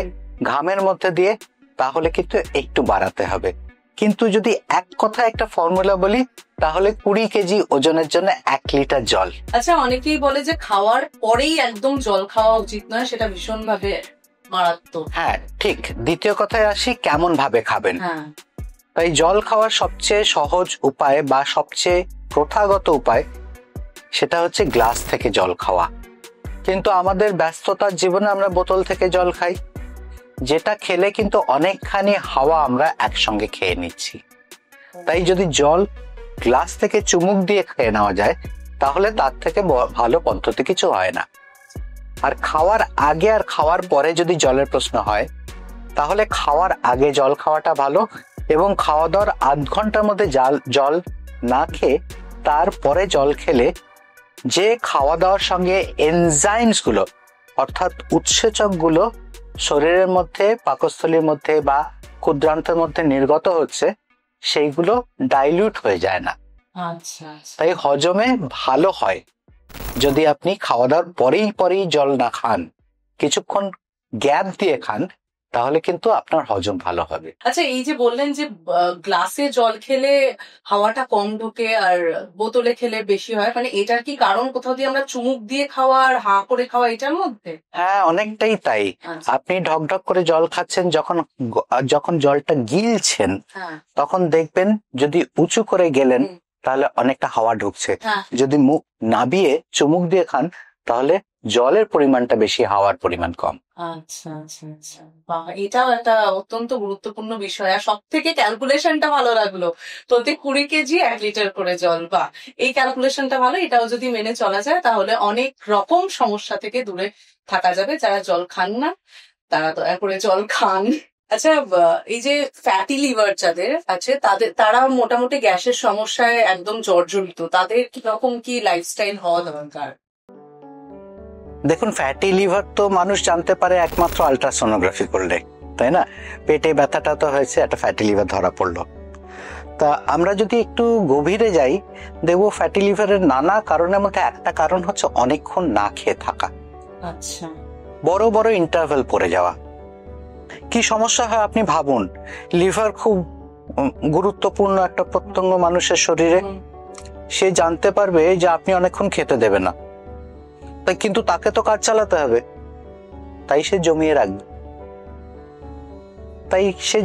ঘামের মধ্যে দিয়ে, তাহলে কিন্তু একটু বাড়াতে হবে। কিন্তু যদি এক কথা একটা ফর্মুলা বলি, তাহলে 20 কেজি ওজনের জন্য 1 লিটার জল। আচ্ছা, অনেকেই বলে যে খাওয়ার পরেই একদম জল খাওয়া উচিত নয়, সেটা ভীষণ ভাবে মারাত্মক। হ্যাঁ ঠিক। দ্বিতীয় কথায় আসি, কেমন ভাবে খাবেন। তাই জল খাওয়ার সবচেয়ে সহজ উপায় বা সবচেয়ে প্রথাগত উপায়, সেটা হচ্ছে গ্লাস থেকে জল খাওয়া। কিন্তু আমাদের ব্যস্ততার জীবনে আমরা বোতল থেকে জল খাই, যেটা খেলে কিন্তু অনেকখানি হাওয়া আমরা একসঙ্গে খেয়ে নিচ্ছি। তাই যদি জল গ্লাস থেকে চুমুক দিয়ে খেয়ে নেওয়া যায়, তাহলে তার থেকে ভালো পদ্ধতি কিছু হয় না। আর খাওয়ার আগে আর খাওয়ার পরে যদি জলের প্রশ্ন হয়, তাহলে খাওয়ার আগে জল খাওয়াটা ভালো, এবং খাওয়া দাওয়ার আধ ঘন্টার মধ্যে জল না খেয়ে তারপরে জল খেলে যে খাওয়া দাওয়ার সঙ্গে এনজাইমস গুলো, অর্থাৎ উৎসেচক গুলো শরীরের মধ্যে, পাকস্থলীর মধ্যে বা ক্ষুদ্রান্তের মধ্যে নির্গত হচ্ছে, সেইগুলো ডাইলিউট হয়ে যায় না। তাই হজমে ভালো হয় যদি আপনি খাওয়া দাওয়ার পরেই জল না খান, কিছুক্ষণ গ্যাপ দিয়ে খান, তাহলে কিন্তু আপনার হজম ভালো হবে। আচ্ছা, এই যে বললেন যে গ্লাসে জল খেলে হাওয়াটা কম ঢোকে আর বোতলে খেলে বেশি হয়, মানে এটার কি কারণ কোথাও দিয়ে আমরা চুমুক দিয়ে খাওয়া আর হা করে খাওয়া এটার মধ্যে? হ্যাঁ, অনেকটাই তাই। আপনি ঢক ঢক করে জল খাচ্ছেন, যখন জলটা গিলছেন, তখন দেখবেন যদি উঁচু করে গেলেন তাহলে অনেকটা হাওয়া ঢুকছে। যদি মুখ নাবিয়ে চুমুক দিয়ে খান, তাহলে জলের পরিমাণটা বেশি, হাওয়ার পরিমাণ কম। আচ্ছা আচ্ছা আচ্ছা, বাহ, এটাও একটা অত্যন্ত গুরুত্বপূর্ণ বিষয়। আর সব থেকে ক্যালকুলেশনটা ভালো লাগলো, প্রতি 20 কেজি 1 লিটার করে জল, বা এই ক্যালকুলেশনটা ভালো। এটাও যদি মেনে চলা যায় তাহলে অনেক রকম সমস্যা থেকে দূরে থাকা যাবে। যারা জল খান না তারা দয়া করে জল খান। আচ্ছা, এই যে ফ্যাটি লিভার যাদের আছে, তারা মোটামুটি গ্যাসের সমস্যায় একদম জর্জরিত, তাদের কিরকম কি লাইফস্টাইল হওয়া দরকার? দেখুন, ফ্যাটি লিভার তো মানুষ জানতে পারে একমাত্র আলট্রাসোনোগ্রাফি করলে। তাই না? পেটে ব্যথাটা তো হয়েছে, একটা ফ্যাটি লিভার ধরা পড়লো। তা আমরা যদি একটু গভীরে যাই, দেখবো ফ্যাটি লিভারের নানা কারণের মধ্যে একটা কারণ হচ্ছে অনেকক্ষণ না খেয়ে থাকা, আচ্ছা, বড় বড় ইন্টারভেল পড়ে যাওয়া। কি সমস্যা হয় আপনি ভাবুন, লিভার খুব গুরুত্বপূর্ণ একটা প্রত্যঙ্গ মানুষের শরীরে। সে জানতে পারবে যে আপনি অনেকক্ষণ খেতে দেবে না, তাই কিন্তু তাকে তো কাজ চালাতে হবে, তাই সে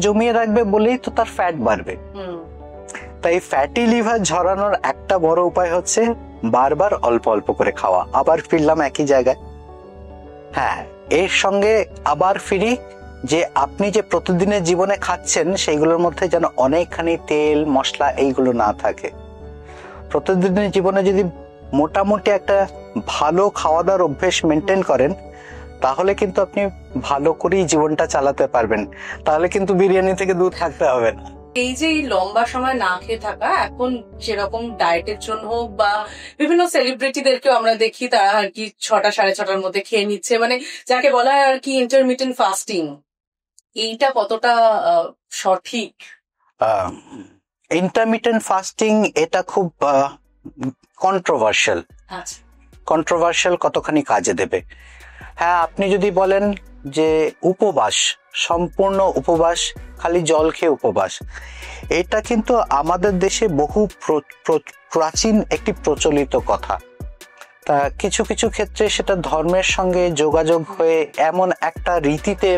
জমিয়ে রাখবে। বলেই তো তার ফ্যাট বাড়বে। তাই ফ্যাটি লিভার ঝরানোর একটা বড় উপায় হচ্ছে বারবার অল্প অল্প করে খাওয়া। আবার ফিরলাম একই জায়গায়। হ্যাঁ, এর সঙ্গে আবার ফিরি যে আপনি যে প্রতিদিনের জীবনে খাচ্ছেন সেইগুলোর মধ্যে যেন অনেকখানি তেল মশলা এইগুলো না থাকে। প্রতিদিনের জীবনে যদি মোটামুটি একটা ভালো খাওয়া দাওয়ার অভ্যেস মেনটেন করেন, তাহলে কিন্তু আপনি ভালো করেই জীবনটা চালাতে পারবেন। তাহলে কিন্তু বিরিয়ানি থেকে দূর থাকতে হবে না। এই যে এই লম্বা সময় না খেয়ে থাকা, এখন যেরকম ডায়েটের জন্য হোক বা বিভিন্ন সেলিব্রিটিদেরকেও আমরা দেখি তারা আর কি 6টা 6:30টার মধ্যে খেয়ে নিচ্ছে, মানে যাকে বলা হয় আর কি ইন্টারমিটেন্ট ফাস্টিং, এইটা কতটা সঠিক? ইন্টারমিটেন্ট ফাস্টিং এটা খুব কন্ট্রোভার্সিয়াল। আচ্ছা, কতখানি কাজে দেবে? হ্যাঁ, আপনি যদি বলেন যে উপবাস, সম্পূর্ণ উপবাস, খালি জল খেয়ে উপবাস, এটা কিন্তু আমাদের দেশে বহু প্রাচীন একটি প্রচলিত কথা। তা কিছু কিছু ক্ষেত্রে সেটা ধর্মের সঙ্গে যোগাযোগ হয়ে এমন একটা রীতিতে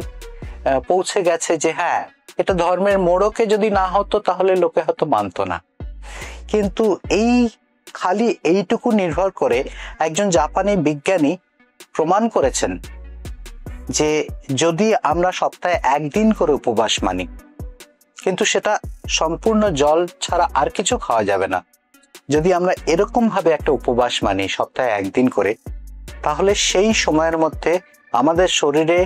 পৌঁছে গেছে যে হ্যাঁ, এটা ধর্মের মোড়কে যদি না হতো তাহলে লোকে হয়তো মানতো না। কিন্তু খালি এইটুকু নির্ভর করে একজন জাপানি বিজ্ঞানী প্রমাণ করেছেন যে যদি আমরা সপ্তাহে একদিন করে উপবাস মানি, কিন্তু সেটা সম্পূর্ণ জল ছাড়া আর কিছু খাওয়া যাবে না, যদি আমরা এরকম ভাবে একটা উপবাস মানি সপ্তাহে একদিন করে, তাহলে সেই সময়ের মধ্যে আমাদের শরীরে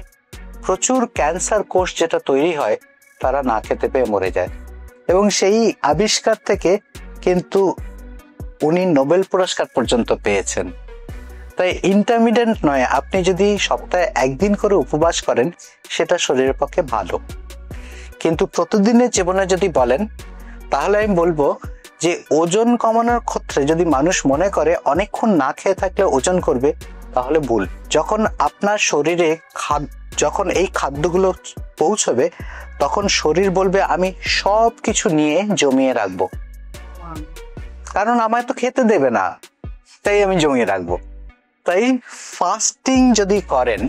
প্রচুর ক্যান্সার কোষ যেটা তৈরি হয় তারা না খেতে পেয়ে মরে যায়। এবং সেই আবিষ্কার থেকে কিন্তু উনি নোবেল পুরস্কার পর্যন্ত পেয়েছেন। তাই ইন্টারমিডিয়েন্ট নয়, আপনি যদি সপ্তাহে একদিন করে উপবাস করেন সেটা শরীরের পক্ষে ভালো। কিন্তু প্রতিদিনের জীবনে যদি বলেন, তাহলে আমি বলবো যে ওজন কমানোর ক্ষেত্রে যদি মানুষ মনে করে অনেকক্ষণ না খেয়ে থাকলে ওজন করবে, তাহলে ভুল। যখন আপনার শরীরে যখন এই খাদ্যগুলো পৌঁছবে, তখন শরীর বলবে আমি সব কিছু নিয়ে জমিয়ে রাখবো, কারণ আমায় তো খেতে দেবে না, তাই আমি জমিয়ে রাখবো। তাই ফাস্টিং যদি করেন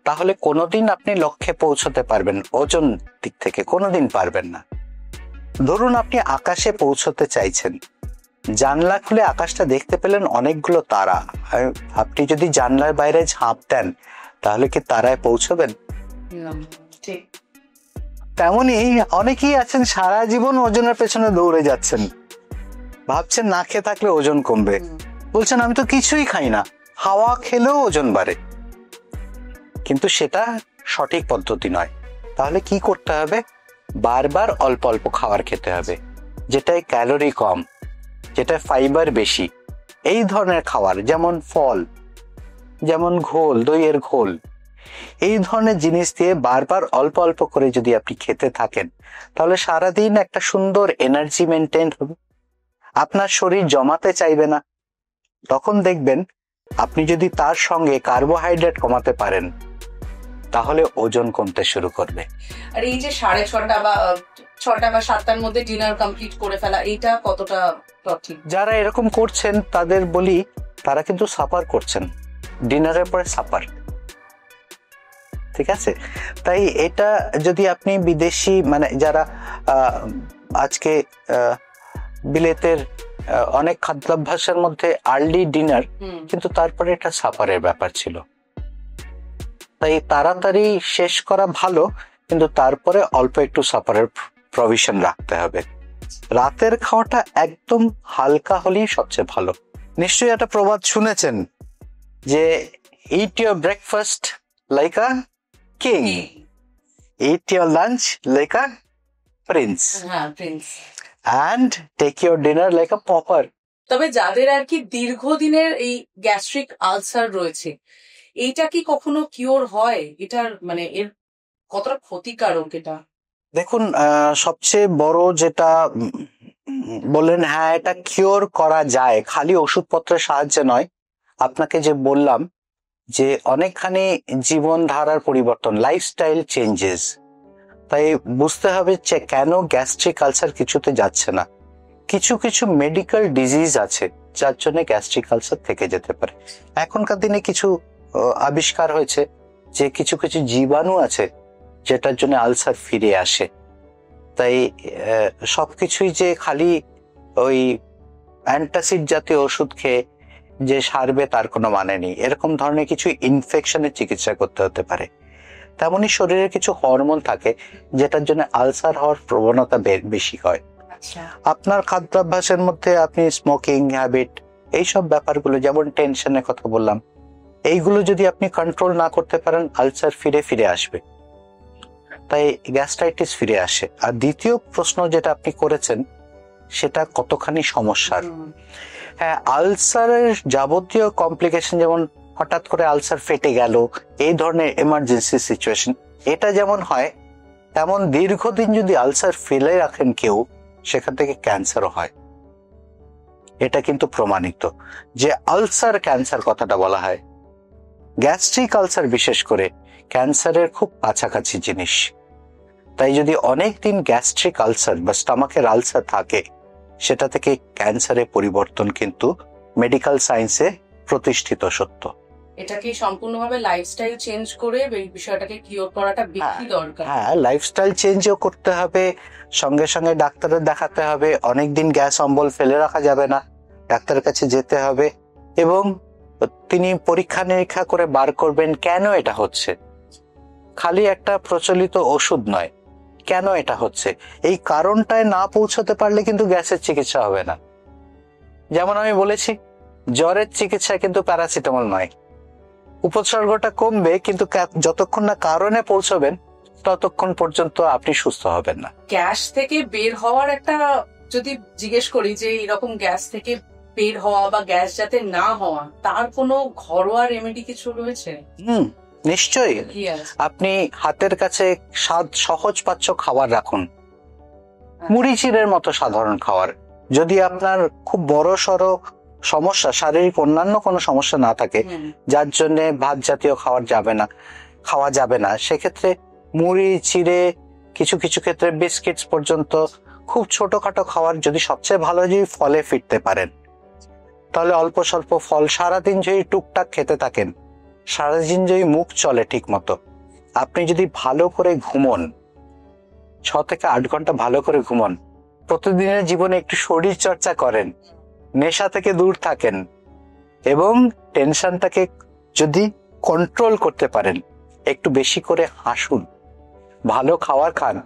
তাহলে কোনোদিন আপনি লক্ষ্যে পৌঁছতে পারবেন, ওজন দিক থেকে কোনোদিন পারবেন না। ধরুন আপনি আকাশে পৌঁছতে চাইছেন, জানলা খুলে আকাশটা দেখতে পেলেন অনেকগুলো তারা, আপনি যদি জানলার বাইরে ঝাঁপ দেন তাহলে কি তারায় পৌঁছবেন? তেমনি অনেকেই আছেন সারা জীবন ওজনের পেছনে দৌড়ে যাচ্ছেন, ভাবছেন না খেয়ে থাকলে ওজন কমবে, বলছেন আমি তো কিছুই খাই না, হাওয়া খেলেও ওজন বাড়ে। কিন্তু সেটা সঠিক পদ্ধতি নয়। তাহলে কি করতে হবে? বারবার অল্প অল্প খাবার খেতে হবে, যেটায় ক্যালোরি কম, যেটা ফাইবার বেশি, এই ধরনের খাবার, যেমন ফল, যেমন ঘোল, দইয়ের ঘোল, এই ধরনের জিনিস দিয়ে বারবার অল্প অল্প করে যদি আপনি খেতে থাকেন, তাহলে সারাদিন একটা সুন্দর এনার্জি মেনটেন হবে, আপনার শরীর জমাতে চাইবে না। তখন দেখবেন আপনি যদি তার সঙ্গে কার্বোহাইড্রেট কমাতে পারেন, তাহলে ওজন কমতে শুরু করবে। আর এই যে 6:30 বা 6টা বা 7টার মধ্যে ডিনার কমপ্লিট করে ফেলা, এইটা কতটা সঠিক? যারা এরকম করছেন তাদের বলি, তারা কিন্তু সাফার করছেন, ডিনারের পরে সাফার, ঠিক আছে? তাই এটা যদি আপনি বিদেশি, মানে যারা আজকে বিলেতের অনেক খাদ্যাভ্যাসের মধ্যে আর্লি ডিনার, কিন্তু তারপরে এটা সাফারের ব্যাপার ছিল, তাই তাড়াতাড়ি শেষ করা ভালো, কিন্তু তারপরে অল্প একটু সাফারের প্রভিশন রাখতে হবে। রাতের খাওয়াটা একদম হালকা হলেই সবচেয়ে ভালো। নিশ্চয়ই একটা প্রবাদ শুনেছেন যে eat your breakfast like a king, eat your lunch like a prince, and take your dinner like a pauper. তবে যাদের আর কি দীর্ঘদিনের এই গ্যাস্ট্রিক আলসার রয়েছে, এইটা কি কখনো কিওর হয়? এটার মানে এর কতটা ক্ষতিকারক এটা? দেখুন, সবচেয়ে বড় যেটা বললেন, হ্যাঁ এটা কিওর করা যায়, খালি ওষুধপত্রের সাহায্যে নয়। আপনাকে যে বললাম যে অনেকখানি জীবনধারার পরিবর্তন, লাইফস্টাইল চেঞ্জেস। তাই বুঝতে হবে যে কেন গ্যাস্ট্রিক আলসার কিছুতে যাচ্ছে না। কিছু কিছু মেডিকেল ডিজিজ আছে যার জন্য গ্যাস্ট্রিক আলসার থেকে যেতে পারে। এখনকার দিনে কিছু আবিষ্কার হয়েছে যে কিছু কিছু জীবাণু আছে যেটার জন্য আলসার ফিরে আসে। তাই সবকিছুই যে খালি ওই অ্যান্টাসিড জাতীয় ওষুধ খেয়ে যে সারবে তার কোনো মানে নেই। এরকম ধরনের কিছু ইনফেকশনের চিকিৎসা করতে হতে পারে। তেমনি শরীরে কিছু হরমোন থাকে যেটার জন্য আলসার হওয়ার প্রবণতা বেশি হয়। আপনার খাদ্যাভ্যাসের মধ্যে আপনি স্মোকিং হ্যাবিট, এইসব ব্যাপারগুলো, যেমন টেনশনের কথা বললাম, এইগুলো যদি আপনি কন্ট্রোল না করতে পারেন আলসার ফিরে ফিরে আসবে, তাই গ্যাস্ট্রাইটিস ফিরে আসে। আর দ্বিতীয় প্রশ্ন যেটা আপনি করেছেন সেটা কতখানি সমস্যার। হ্যাঁ, আলসারের যাবতীয় কমপ্লিকেশন, যেমন হঠাৎ করে আলসার ফেটে গেল, এই ধরনের এমার্জেন্সি সিচুয়েশন, এটা যেমন হয়, তেমন দীর্ঘদিন যদি আলসার ফেলে রাখেন কেউ, সেখান থেকে ক্যান্সারও হয়। এটা কিন্তু প্রমাণিত যে আলসার ক্যান্সার কথাটা বলা হয়। গ্যাস্ট্রিক আলসার বিশেষ করে ক্যান্সারের খুব কাছাকাছি জিনিস। তাই যদি অনেক দিন গ্যাস্ট্রিক আলসার বা স্টমাকের আলসার থাকে, সেটা থেকে ক্যান্সারের পরিবর্তন কিন্তু মেডিকেল সায়েন্সে প্রতিষ্ঠিত সত্য। এটা কি সম্পূর্ণভাবে লাইফস্টাইল চেঞ্জ করে এই বিষয়টাকে কিওর করাটা বেশি দরকার? হ্যাঁ, লাইফস্টাইল চেঞ্জও করতে হবে, সঙ্গে সঙ্গে ডাক্তারের দেখাতে হবে। অনেকদিন গ্যাস অম্বল ফেলে রাখা যাবে না, ডাক্তারের কাছে যেতে হবে এবং তিনি পরীক্ষা নিরীক্ষা করে বার করবেন কেন এটা হচ্ছে। খালি একটা প্রচলিত ওষুধ নয়, কেন এটা হচ্ছে, এই কারণটায় না পৌঁছতে পারলে কিন্তু গ্যাসের চিকিৎসা হবে না। যেমন আমি বলেছি, জ্বরের চিকিৎসা কিন্তু প্যারাসিটামল নয়। উপসর্গটা কমবে, কিন্তু যতক্ষণ না কারণে পৌঁছবেন ততক্ষণ পর্যন্ত আপনি সুস্থ হবেন না। গ্যাস থেকে বের হওয়ার একটা, যদি জিজ্ঞেস করি যে এরকম গ্যাস থেকে বের হওয়া বা গ্যাস যাতে না হওয়া, তার কোনো ঘরোয়া রেমেডি কিছু রয়েছে? নিশ্চয়ই। আপনি হাতের কাছে সহজ পাচ্য খাবার রাখুন, মুড়ি চিড়ের মতো সাধারণ খাবার। যদি আপনার খুব বড় সড়ো সমস্যা, শারীরিক অন্যান্য কোনো সমস্যা না থাকে যার জন্য ভাত জাতীয় খাওয়া যাবে না, সেক্ষেত্রে মুড়ি চিড়ে, কিছু কিছু ক্ষেত্রে বিস্কিটস পর্যন্ত খুব ছোটখাটো খাবার, যদি সবচেয়ে ভালো যদি ফলে ফিরতে পারেন, তাহলে অল্প স্বল্প ফল সারাদিন যদি টুকটাক খেতে থাকেন, সারাদিন যদি মুখ চলে ঠিক মতো, আপনি যদি ভালো করে ঘুমন, 6 থেকে 8 ঘন্টা ভালো করে ঘুমন, প্রতিদিনের জীবনে একটু শরীর চর্চা করেন, নেশা থেকে দূর থাকেন এবং টেনশনটাকে যদি কন্ট্রোল করতে পারেন, একটু বেশি করে হাসুন, ভালো খাবার খান,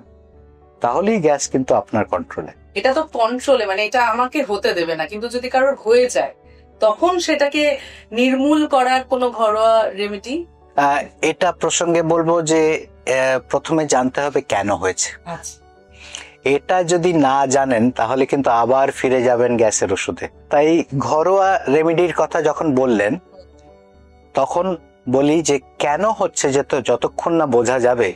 তাহলেই গ্যাস কিন্তু আপনার কন্ট্রোলে। এটা তো কন্ট্রোলে, মানে এটা আমাকে হতে দেবে না, কিন্তু যদি কারোর হয়ে যায় তখন সেটাকে নির্মূল করার কোনো ঘরোয়া রেমেডি? এটা প্রসঙ্গে বলবো যে প্রথমে জানতে হবে কেন হয়েছে। এটা যদি না জানেন তাহলে কিন্তু আবার ফিরে যাবেন গ্যাসের ওষুধে। তাই ঘরোয়া রেমেডির কথা যখন বললেন, তখন বলি যে কেন হচ্ছে, যতক্ষণ না বোঝা যাবে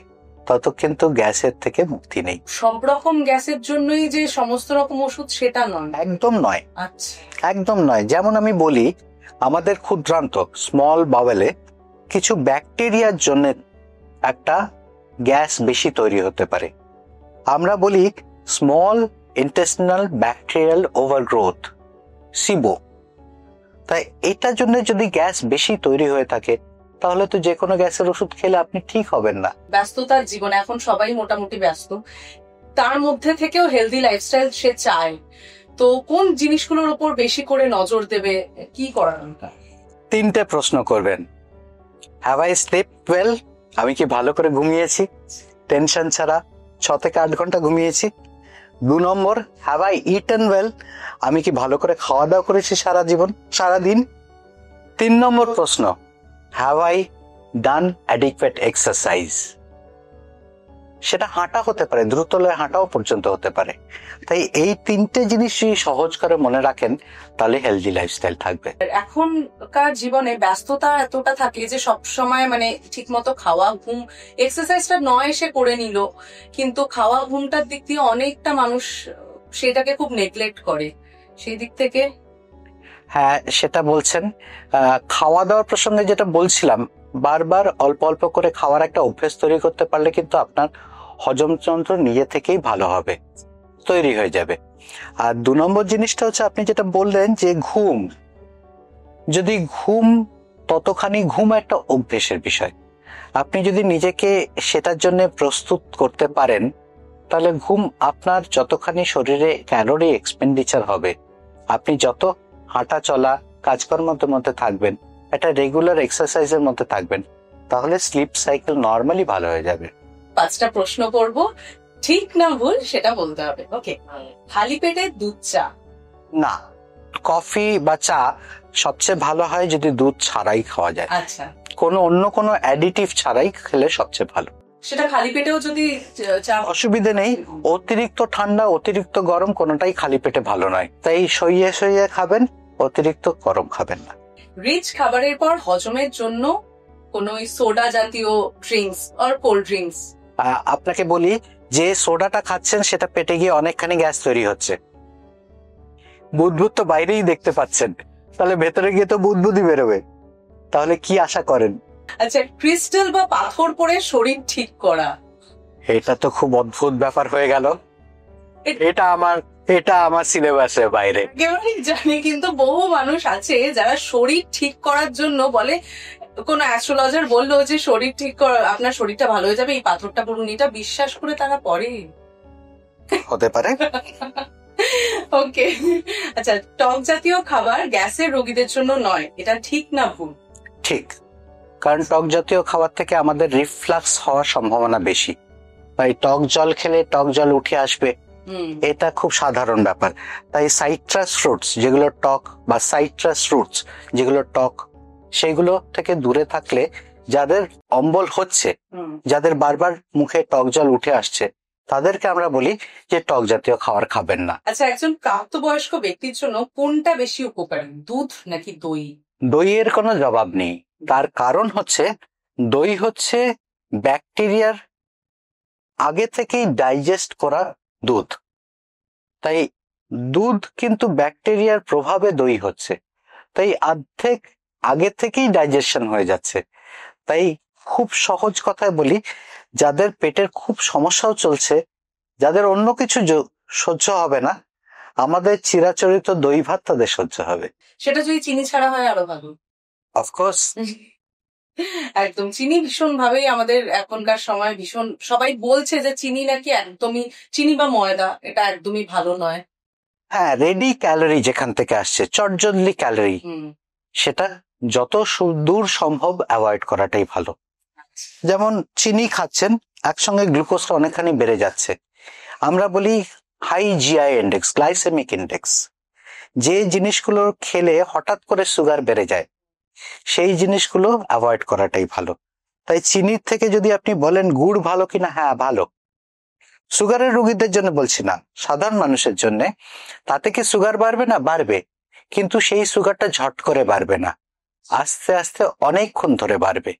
তত কিন্তু গ্যাসের থেকে মুক্তি নেই। সব রকম গ্যাসের জন্যই যে সমস্ত রকম ওষুধ সেটা নয়, একদম নয়। আচ্ছা, একদম নয়। যেমন আমি বলি, আমাদের ক্ষুদ্রান্ত স্মল বাওয়েলে কিছু ব্যাকটেরিয়ার জন্য একটা গ্যাস বেশি তৈরি হতে পারে। আমরা বলি small intestinal bacterial overgrowth, SIBO. তাই এটার জন্য যদি গ্যাস বেশি তৈরি হয়ে থাকে, তাহলে তো যে কোনো গ্যাসের ওষুধ খেলে আপনি ঠিক হবেন না। ব্যস্ততার জীবনে এখন সবাই মোটামুটি ব্যস্ত, তার মধ্যে থেকেও হেলদি লাইফস্টাইল সে চায়, তো কোন জিনিসগুলোর উপর বেশি করে নজর দেবে, কি করার? 3টে প্রশ্ন করবেন। Have I slipped well? আমি কি ভালো করে ঘুমিয়েছি, টেনশন ছাড়া 6 থেকে 8 ঘন্টা ঘুমিয়েছি? 2 নম্বর, হ্যাভ আই ইটেন ওয়েল? আমি কি ভালো করে খাওয়া দাওয়া করেছি সারাদিন? 3 নম্বর প্রশ্ন, have I done adequate exercise? সেটা হাঁটা হতে পারে, দ্রুতলয়ে হাঁটাও পর্যন্ত হতে পারে। তাই এই তিনটে জিনিস যদি সহজ করে মনে রাখেন তাহলে হেলদি লাইফস্টাইল থাকবে। এখনকার জীবনে ব্যস্ততা এতটা থাকে যে সব সময় মানে ঠিক মতো খাওয়া, ঘুম, এক্সারসাইজটা নয় সে করে নিল, কিন্তু খাওয়া ঘুমটার দিক দিয়ে অনেকটা মানুষ সেটাকে খুব নেগলেক্ট করে। সেই দিক থেকে হ্যাঁ, সেটা বলছেন। খাওয়া দাওয়ার প্রসঙ্গে যেটা বলছিলাম, বারবার অল্প অল্প করে খাওয়ার একটা অভ্যেস তৈরি করতে পারলে কিন্তু আপনার হজমতন্ত্র নিজে থেকেই ভালো হবে, তৈরি হয়ে যাবে। আর 2 নম্বর জিনিসটা হচ্ছে আপনি যেটা বললেন যে ঘুম, যদি ততখানি ঘুম একটা অভ্যেসের বিষয়। আপনি যদি নিজেকে সেটার জন্য প্রস্তুত করতে পারেন তাহলে ঘুম আপনার যতখানি শরীরে ক্যালোরি এক্সপেন্ডিচার হবে, আপনি যত হাঁটা চলা কাজকর্মের মধ্যে থাকবেন, একটা রেগুলার এক্সারসাইজের মধ্যে থাকবেন, তাহলে স্লিপ সাইকেল নর্মালি ভালো হয়ে যাবে। 5টা প্রশ্ন করব, ঠিক না ভুল সেটা বলতে হবে। ওকে, খালি পেটে দুধ চা? না, কফি বা চা সবচেয়ে ভালো হয় যদি দুধ ছাড়াই খাওয়া যায়। আচ্ছা, অন্য কোনো অ্যাডিটিভ ছাড়াই খেলে সবচেয়ে ভালো। সেটা খালি পেটেও যদি চা? অসুবিধে নেই, অতিরিক্ত ঠান্ডা অতিরিক্ত গরম কোনোটাই খালি পেটে ভালো নয়, তাই সইয়ে সইয়ে খাবেন, অতিরিক্ত গরম খাবেন না। রিচ খাবারের পর হজমের জন্য কোন সোডা জাতীয় ড্রিঙ্কস আর কোল্ড ড্রিঙ্কস? আপনাকে বলি, যে সোডাটা খাচ্ছেন সেটা পেটে গিয়ে অনেকখানি গ্যাস তৈরি হচ্ছে। বুদবুদ তো বাইরেই দেখতে পাচ্ছেন, তাহলে ভেতরে গিয়ে তো বুদবুদই বেরোবে, তাহলে কি আশা করেন? আচ্ছা, ক্রিস্টাল বা পাথর পরে শরীর ঠিক করা? এটা তো খুব অদ্ভুত ব্যাপার হয়ে গেল, এটা আমার সিলেবাসের বাইরে। একেবারেই জানি, কিন্তু বহু মানুষ আছে যারা শরীর ঠিক করার জন্য বলে, কোন অ্যাস্ট্রোলজার বললো যে শরীর ঠিক করা, আপনার শরীরটা ভালো হয়ে যাবে, এই পাথরটা পড়ুন, এটা বিশ্বাস করে তারা পরে। হতে পারে। ওকে, আচ্ছা, টক জাতীয় খাবার গ্যাসের রোগীদের জন্য নয়, এটা ঠিক না ভুল? ঠিক, কারণ টক জাতীয় খাবার থেকে আমাদের রিফ্লাক্স হওয়ার সম্ভাবনা বেশি, তাই টক জল খেলে টক জল উঠে আসবে, এটা খুব সাধারণ ব্যাপার। তাই সাইট্রাস ফ্রুটস যেগুলো টক, বা সাইট্রাস ফ্রুটস যেগুলো টক, সেগুলো থেকে দূরে থাকলে, যাদের অম্বল হচ্ছে, যাদের বারবার মুখে টক জল উঠে আসছে, তাদেরকে আমরা বলি যে টক জাতীয় খাবার খাবেন না। আচ্ছা, একজন প্রাপ্তবয়স্ক ব্যক্তির জন্য কোনটা বেশি উপকারী, দুধ নাকি দই? দইয়ের কোনো জবাব নেই, তার কারণ হচ্ছে দই হচ্ছে ব্যাকটেরিয়ার আগে থেকেই ডাইজেস্ট করা দুধ, তাই দুধ কিন্তু ব্যাকটেরিয়ার প্রভাবে দই হচ্ছে, তাই অর্ধেক আগে থেকেই ডাইজেশন হয়ে যাচ্ছে। তাই খুব সহজ কথায় বলি, যাদের পেটের খুব সমস্যাও চলছে, যাদের অন্য কিছু সহ্য হবে না, আমাদের চিরাচরিত দই ভাত তাদের সহ্য হবে। সেটা যদি চিনি ছাড়া হয় আরো ভালো। অফকোর্স। একদম, চিনি ভীষণ ভাবেই আমাদের এখনকার সময় ভীষণ, সবাই বলছে যে চিনি নাকি একদমই, চিনি বা ময়দা এটা একদমই ভালো নয়। হ্যাঁ, রেডি ক্যালোরি যেখান থেকে আসছে, চটজলদি ক্যালোরি, সেটা যত দূর সম্ভব অ্যাভয়েড করাটাই ভালো। যেমন চিনি খাচ্ছেন, একসঙ্গে গ্লুকোজটা অনেকখানি বেড়ে যাচ্ছে, আমরা বলি high GI index, glycaemic index. যে জিনিসগুলো খেলে হঠাৎ করে সুগার বেড়ে যায়, সেই জিনিসগুলো অ্যাভয়েড করাটাই ভালো। তাই চিনির থেকে যদি আপনি বলেন গুড় ভালো কিনা, হ্যাঁ ভালো, সুগারের রোগীদের জন্য বলছি না, সাধারণ মানুষের জন্য। তাতে কি সুগার বাড়বে না? বাড়বে, কিন্তু সেই সুগারটা ঝট করে বাড়বে না, আস্তে আস্তে অনেকক্ষণ ধরে বাড়বে।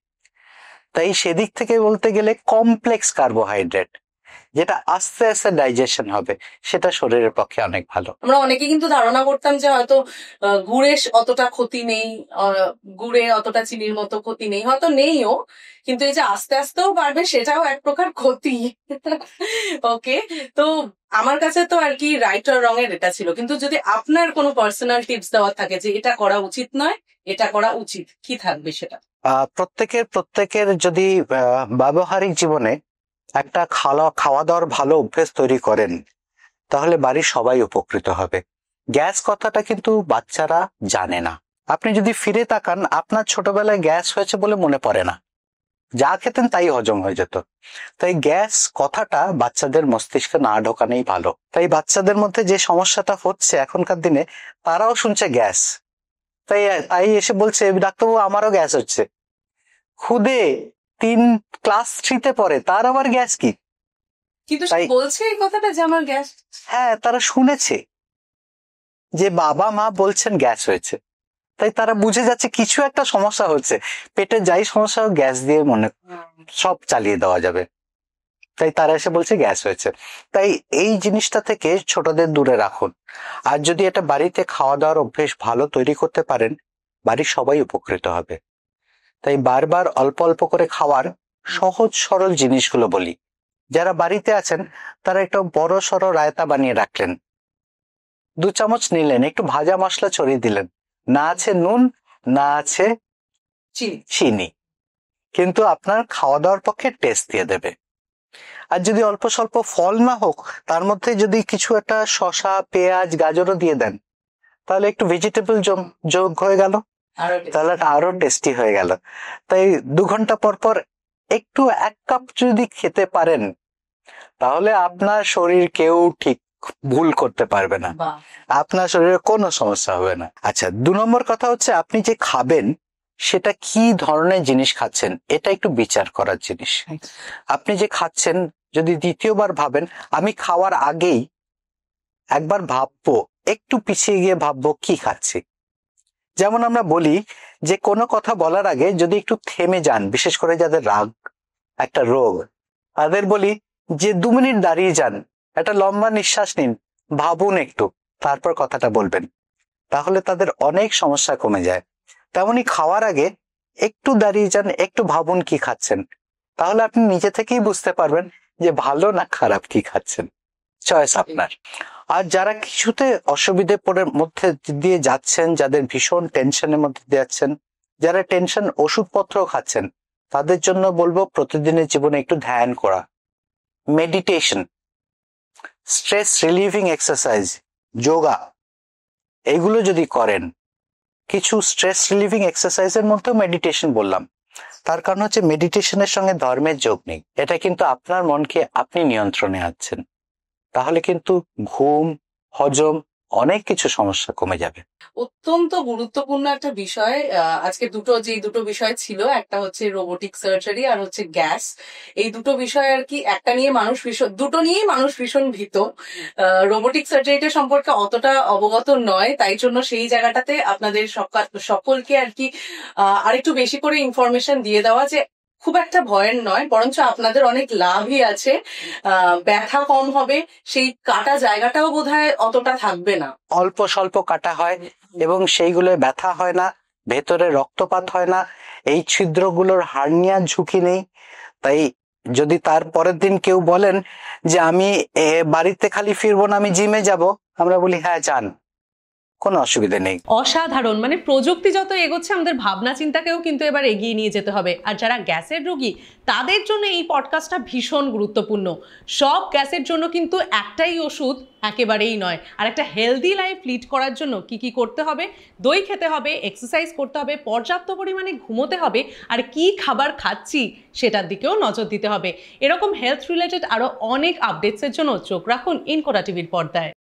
তাই সেদিক থেকে বলতে গেলে কমপ্লেক্স কার্বোহাইড্রেট, যেটা আস্তে আস্তে ডাইজেশন হবে, সেটা শরীরের পক্ষে অনেক ভালো। আমরা অনেকে কিন্তু ধারণা করতাম যে হয়তো গুড়ের অতটা ক্ষতি নেই, গুড়ে অতটা চিনির মতো ক্ষতি নেই, হয়তো নেইও, কিন্তু এই যে আস্তে আস্তেও বাড়বে সেটাও এক প্রকার ক্ষতি। ওকে, তো আমার কাছে তো আর কি রাইট আর রং এর এটা ছিল, কিন্তু যদি আপনার কোনো পার্সোনাল টিপস দেওয়া থাকে যে এটা করা উচিত নয়, এটা করা উচিত, কি থাকবে সেটা? প্রত্যেকের যদি ব্যবহারিক জীবনে একটা খাওয়া দাওয়ার ভালো অভ্যেস তৈরি করেন, তাহলে বাড়ির সবাই উপকৃত হবে। গ্যাস কথাটা কিন্তু বাচ্চারা জানে না। আপনি যদি ফিরে তাকান, আপনার ছোটবেলায় গ্যাস হয়েছে বলে মনে পড়ে না, যা খেতেন তাই হজম হয়ে যেত। তাই গ্যাস কথাটা বাচ্চাদের মস্তিষ্কে না ঢোকানোই ভালো। তাই বাচ্চাদের মধ্যে যে সমস্যাটা হচ্ছে এখনকার দিনে, তারাও শুনছে গ্যাস, তাই এসে বলছে ডাক্তারবাবু আমারও গ্যাস হচ্ছে। খুদে ক্লাস 3-তে পড়ে, তার আবার গ্যাস কি? কিন্তু সে তাই বলছে এই কথাটা যে আমার গ্যাস। হ্যাঁ, তারা শুনেছে যে বাবা মা বলছেন গ্যাস হয়েছে, তাই তারা বুঝে যাচ্ছে কিছু একটা সমস্যা হচ্ছে, পেটে যাই সমস্যা হোক গ্যাস দিয়ে মনে সব চালিয়ে দেওয়া যাবে, তাই তারা এসে বলছে গ্যাস হয়েছে। তাই এই জিনিসটা থেকে ছোটদের দূরে রাখুন। আর যদি এটা বাড়িতে খাওয়া দাওয়ার অভ্যেস ভালো তৈরি করতে পারেন, বাড়ির সবাই উপকৃত হবে। তাই বারবার অল্প অল্প করে খাওয়ার সহজ সরল জিনিসগুলো বলি। যারা বাড়িতে আছেন তারা একটা বড় সড়ো রায়তা বানিয়ে রাখলেন, 2 চামচ নিলেন, একটু ভাজা মশলা ছড়িয়ে দিলেন, না আছে নুন, না আছে চিনি, কিন্তু আপনার খাওয়া দাওয়ার পক্ষে টেস্ট দিয়ে দেবে। আর যদি অল্প স্বল্প ফল না হোক, তার মধ্যে যদি কিছু একটা শসা, পেঁয়াজ, গাজরও দিয়ে দেন, তাহলে একটু ভেজিটেবল যোগ হয়ে গেল, তাহলে আরো টেস্টি হয়ে গেল। তাই 2 ঘন্টা পর পর একটু 1 কাপ যদি খেতে পারেন, তাহলে আপনার শরীর কেউ ঠিক ভুল করতে পারবে না, আপনার শরীরে কোনো সমস্যা হবে না। আচ্ছা, 2 নম্বর কথা হচ্ছে আপনি যে খাবেন সেটা কি ধরনের জিনিস খাচ্ছেন, এটা একটু বিচার করার জিনিস। আপনি যে খাচ্ছেন যদি দ্বিতীয়বার ভাবেন, আমি খাওয়ার আগেই একবার ভাববো, একটু পিছিয়ে গিয়ে ভাববো কি খাচ্ছি। যেমন আমরা বলি যে কোনো কথা বলার আগে যদি একটু থেমে যান, বিশেষ করে যাদের রাগ একটা রোগ, তাদের বলি যে 2 মিনিট দাঁড়িয়ে যান, একটা লম্বা নিঃশ্বাস নিন, ভাবুন একটু, তারপর কথাটা বলবেন, তাহলে তাদের অনেক সমস্যা কমে যায়। তেমনি খাওয়ার আগে একটু দাঁড়িয়ে যান, একটু ভাবুন কি খাচ্ছেন, তাহলে আপনি নিজে থেকেই বুঝতে পারবেন যে ভালো না খারাপ কি খাচ্ছেন, চয়েস আপনার। আর যারা কিছুতে অসুবিধে মধ্যে দিয়ে যাচ্ছেন, যাদের ভীষণ টেনশনের মধ্যে দিয়ে যাচ্ছেন, যারা টেনশন ওষুধপত্র খাচ্ছেন, তাদের জন্য বলবো প্রতিদিনের জীবনে একটু ধ্যান করা, meditation, stress relieving exercise, yoga, এগুলো যদি করেন, কিছু স্ট্রেস রিলিভিং এক্সারসাইজের মধ্যেও মেডিটেশন বললাম, তার কারণ হচ্ছে মেডিটেশনের সঙ্গে ধর্মের যোগ নেই, এটা কিন্তু আপনার মনকে আপনি নিয়ন্ত্রণে আনছেন, তাহলে কিন্তু ঘুম, হজম, অনেক কিছু সমস্যা কমে যাবে। অত্যন্ত গুরুত্বপূর্ণ একটা বিষয়। আজকে দুটো বিষয় ছিল, একটা হচ্ছে রোবোটিক সার্জারি আর হচ্ছে গ্যাস। এই দুটো বিষয় আর কি, দুটো নিয়েই মানুষ ভীষণ ভীত। রোবোটিক সার্জারিটা সম্পর্কে অতটা অবগত নয়, তাই জন্য সেই জায়গাটাতে আপনাদের সকলকে আর কি আরেকটু বেশি করে ইনফরমেশন দিয়ে দেওয়া যে খুব একটা ভয়ের নয়, বরঞ্চ আপনাদের অনেক লাভই আছে। ব্যথা কম হবে, সেই কাটা জায়গাটাও বোধহয় অতটা থাকবে না, অল্প স্বল্প কাটা হয় এবং সেইগুলো ব্যথা হয় না, ভেতরে রক্তপাত হয় না, এই ছিদ্রগুলোর হার্নিয়ার ঝুঁকি নেই। তাই যদি তার পরের দিন কেউ বলেন যে আমি বাড়িতে খালি ফিরবো না, আমি জিমে যাব, আমরা বলি হ্যাঁ যান, কোনো অসুবিধা নেই। অসাধারণ, মানে প্রযুক্তি যত এগোচ্ছে আমাদের ভাবনা চিন্তাকেও কিন্তু এবার এগিয়ে নিয়ে যেতে হবে। আর যারা গ্যাসের রোগী তাদের জন্য এই পডকাস্টটা ভীষণ গুরুত্বপূর্ণ। সব গ্যাসের জন্য কিন্তু একটাই ওষুধ একেবারেই নয়। আর একটা হেলদি লাইফ লিড করার জন্য কি কি করতে হবে, দই খেতে হবে, এক্সারসাইজ করতে হবে, পর্যাপ্ত পরিমাণে ঘুমোতে হবে, আর কি খাবার খাচ্ছি সেটার দিকেও নজর দিতে হবে। এরকম হেলথ রিলেটেড আরও অনেক আপডেটসের জন্য চোখ রাখুন ইনকোরা টিভির পর্দায়।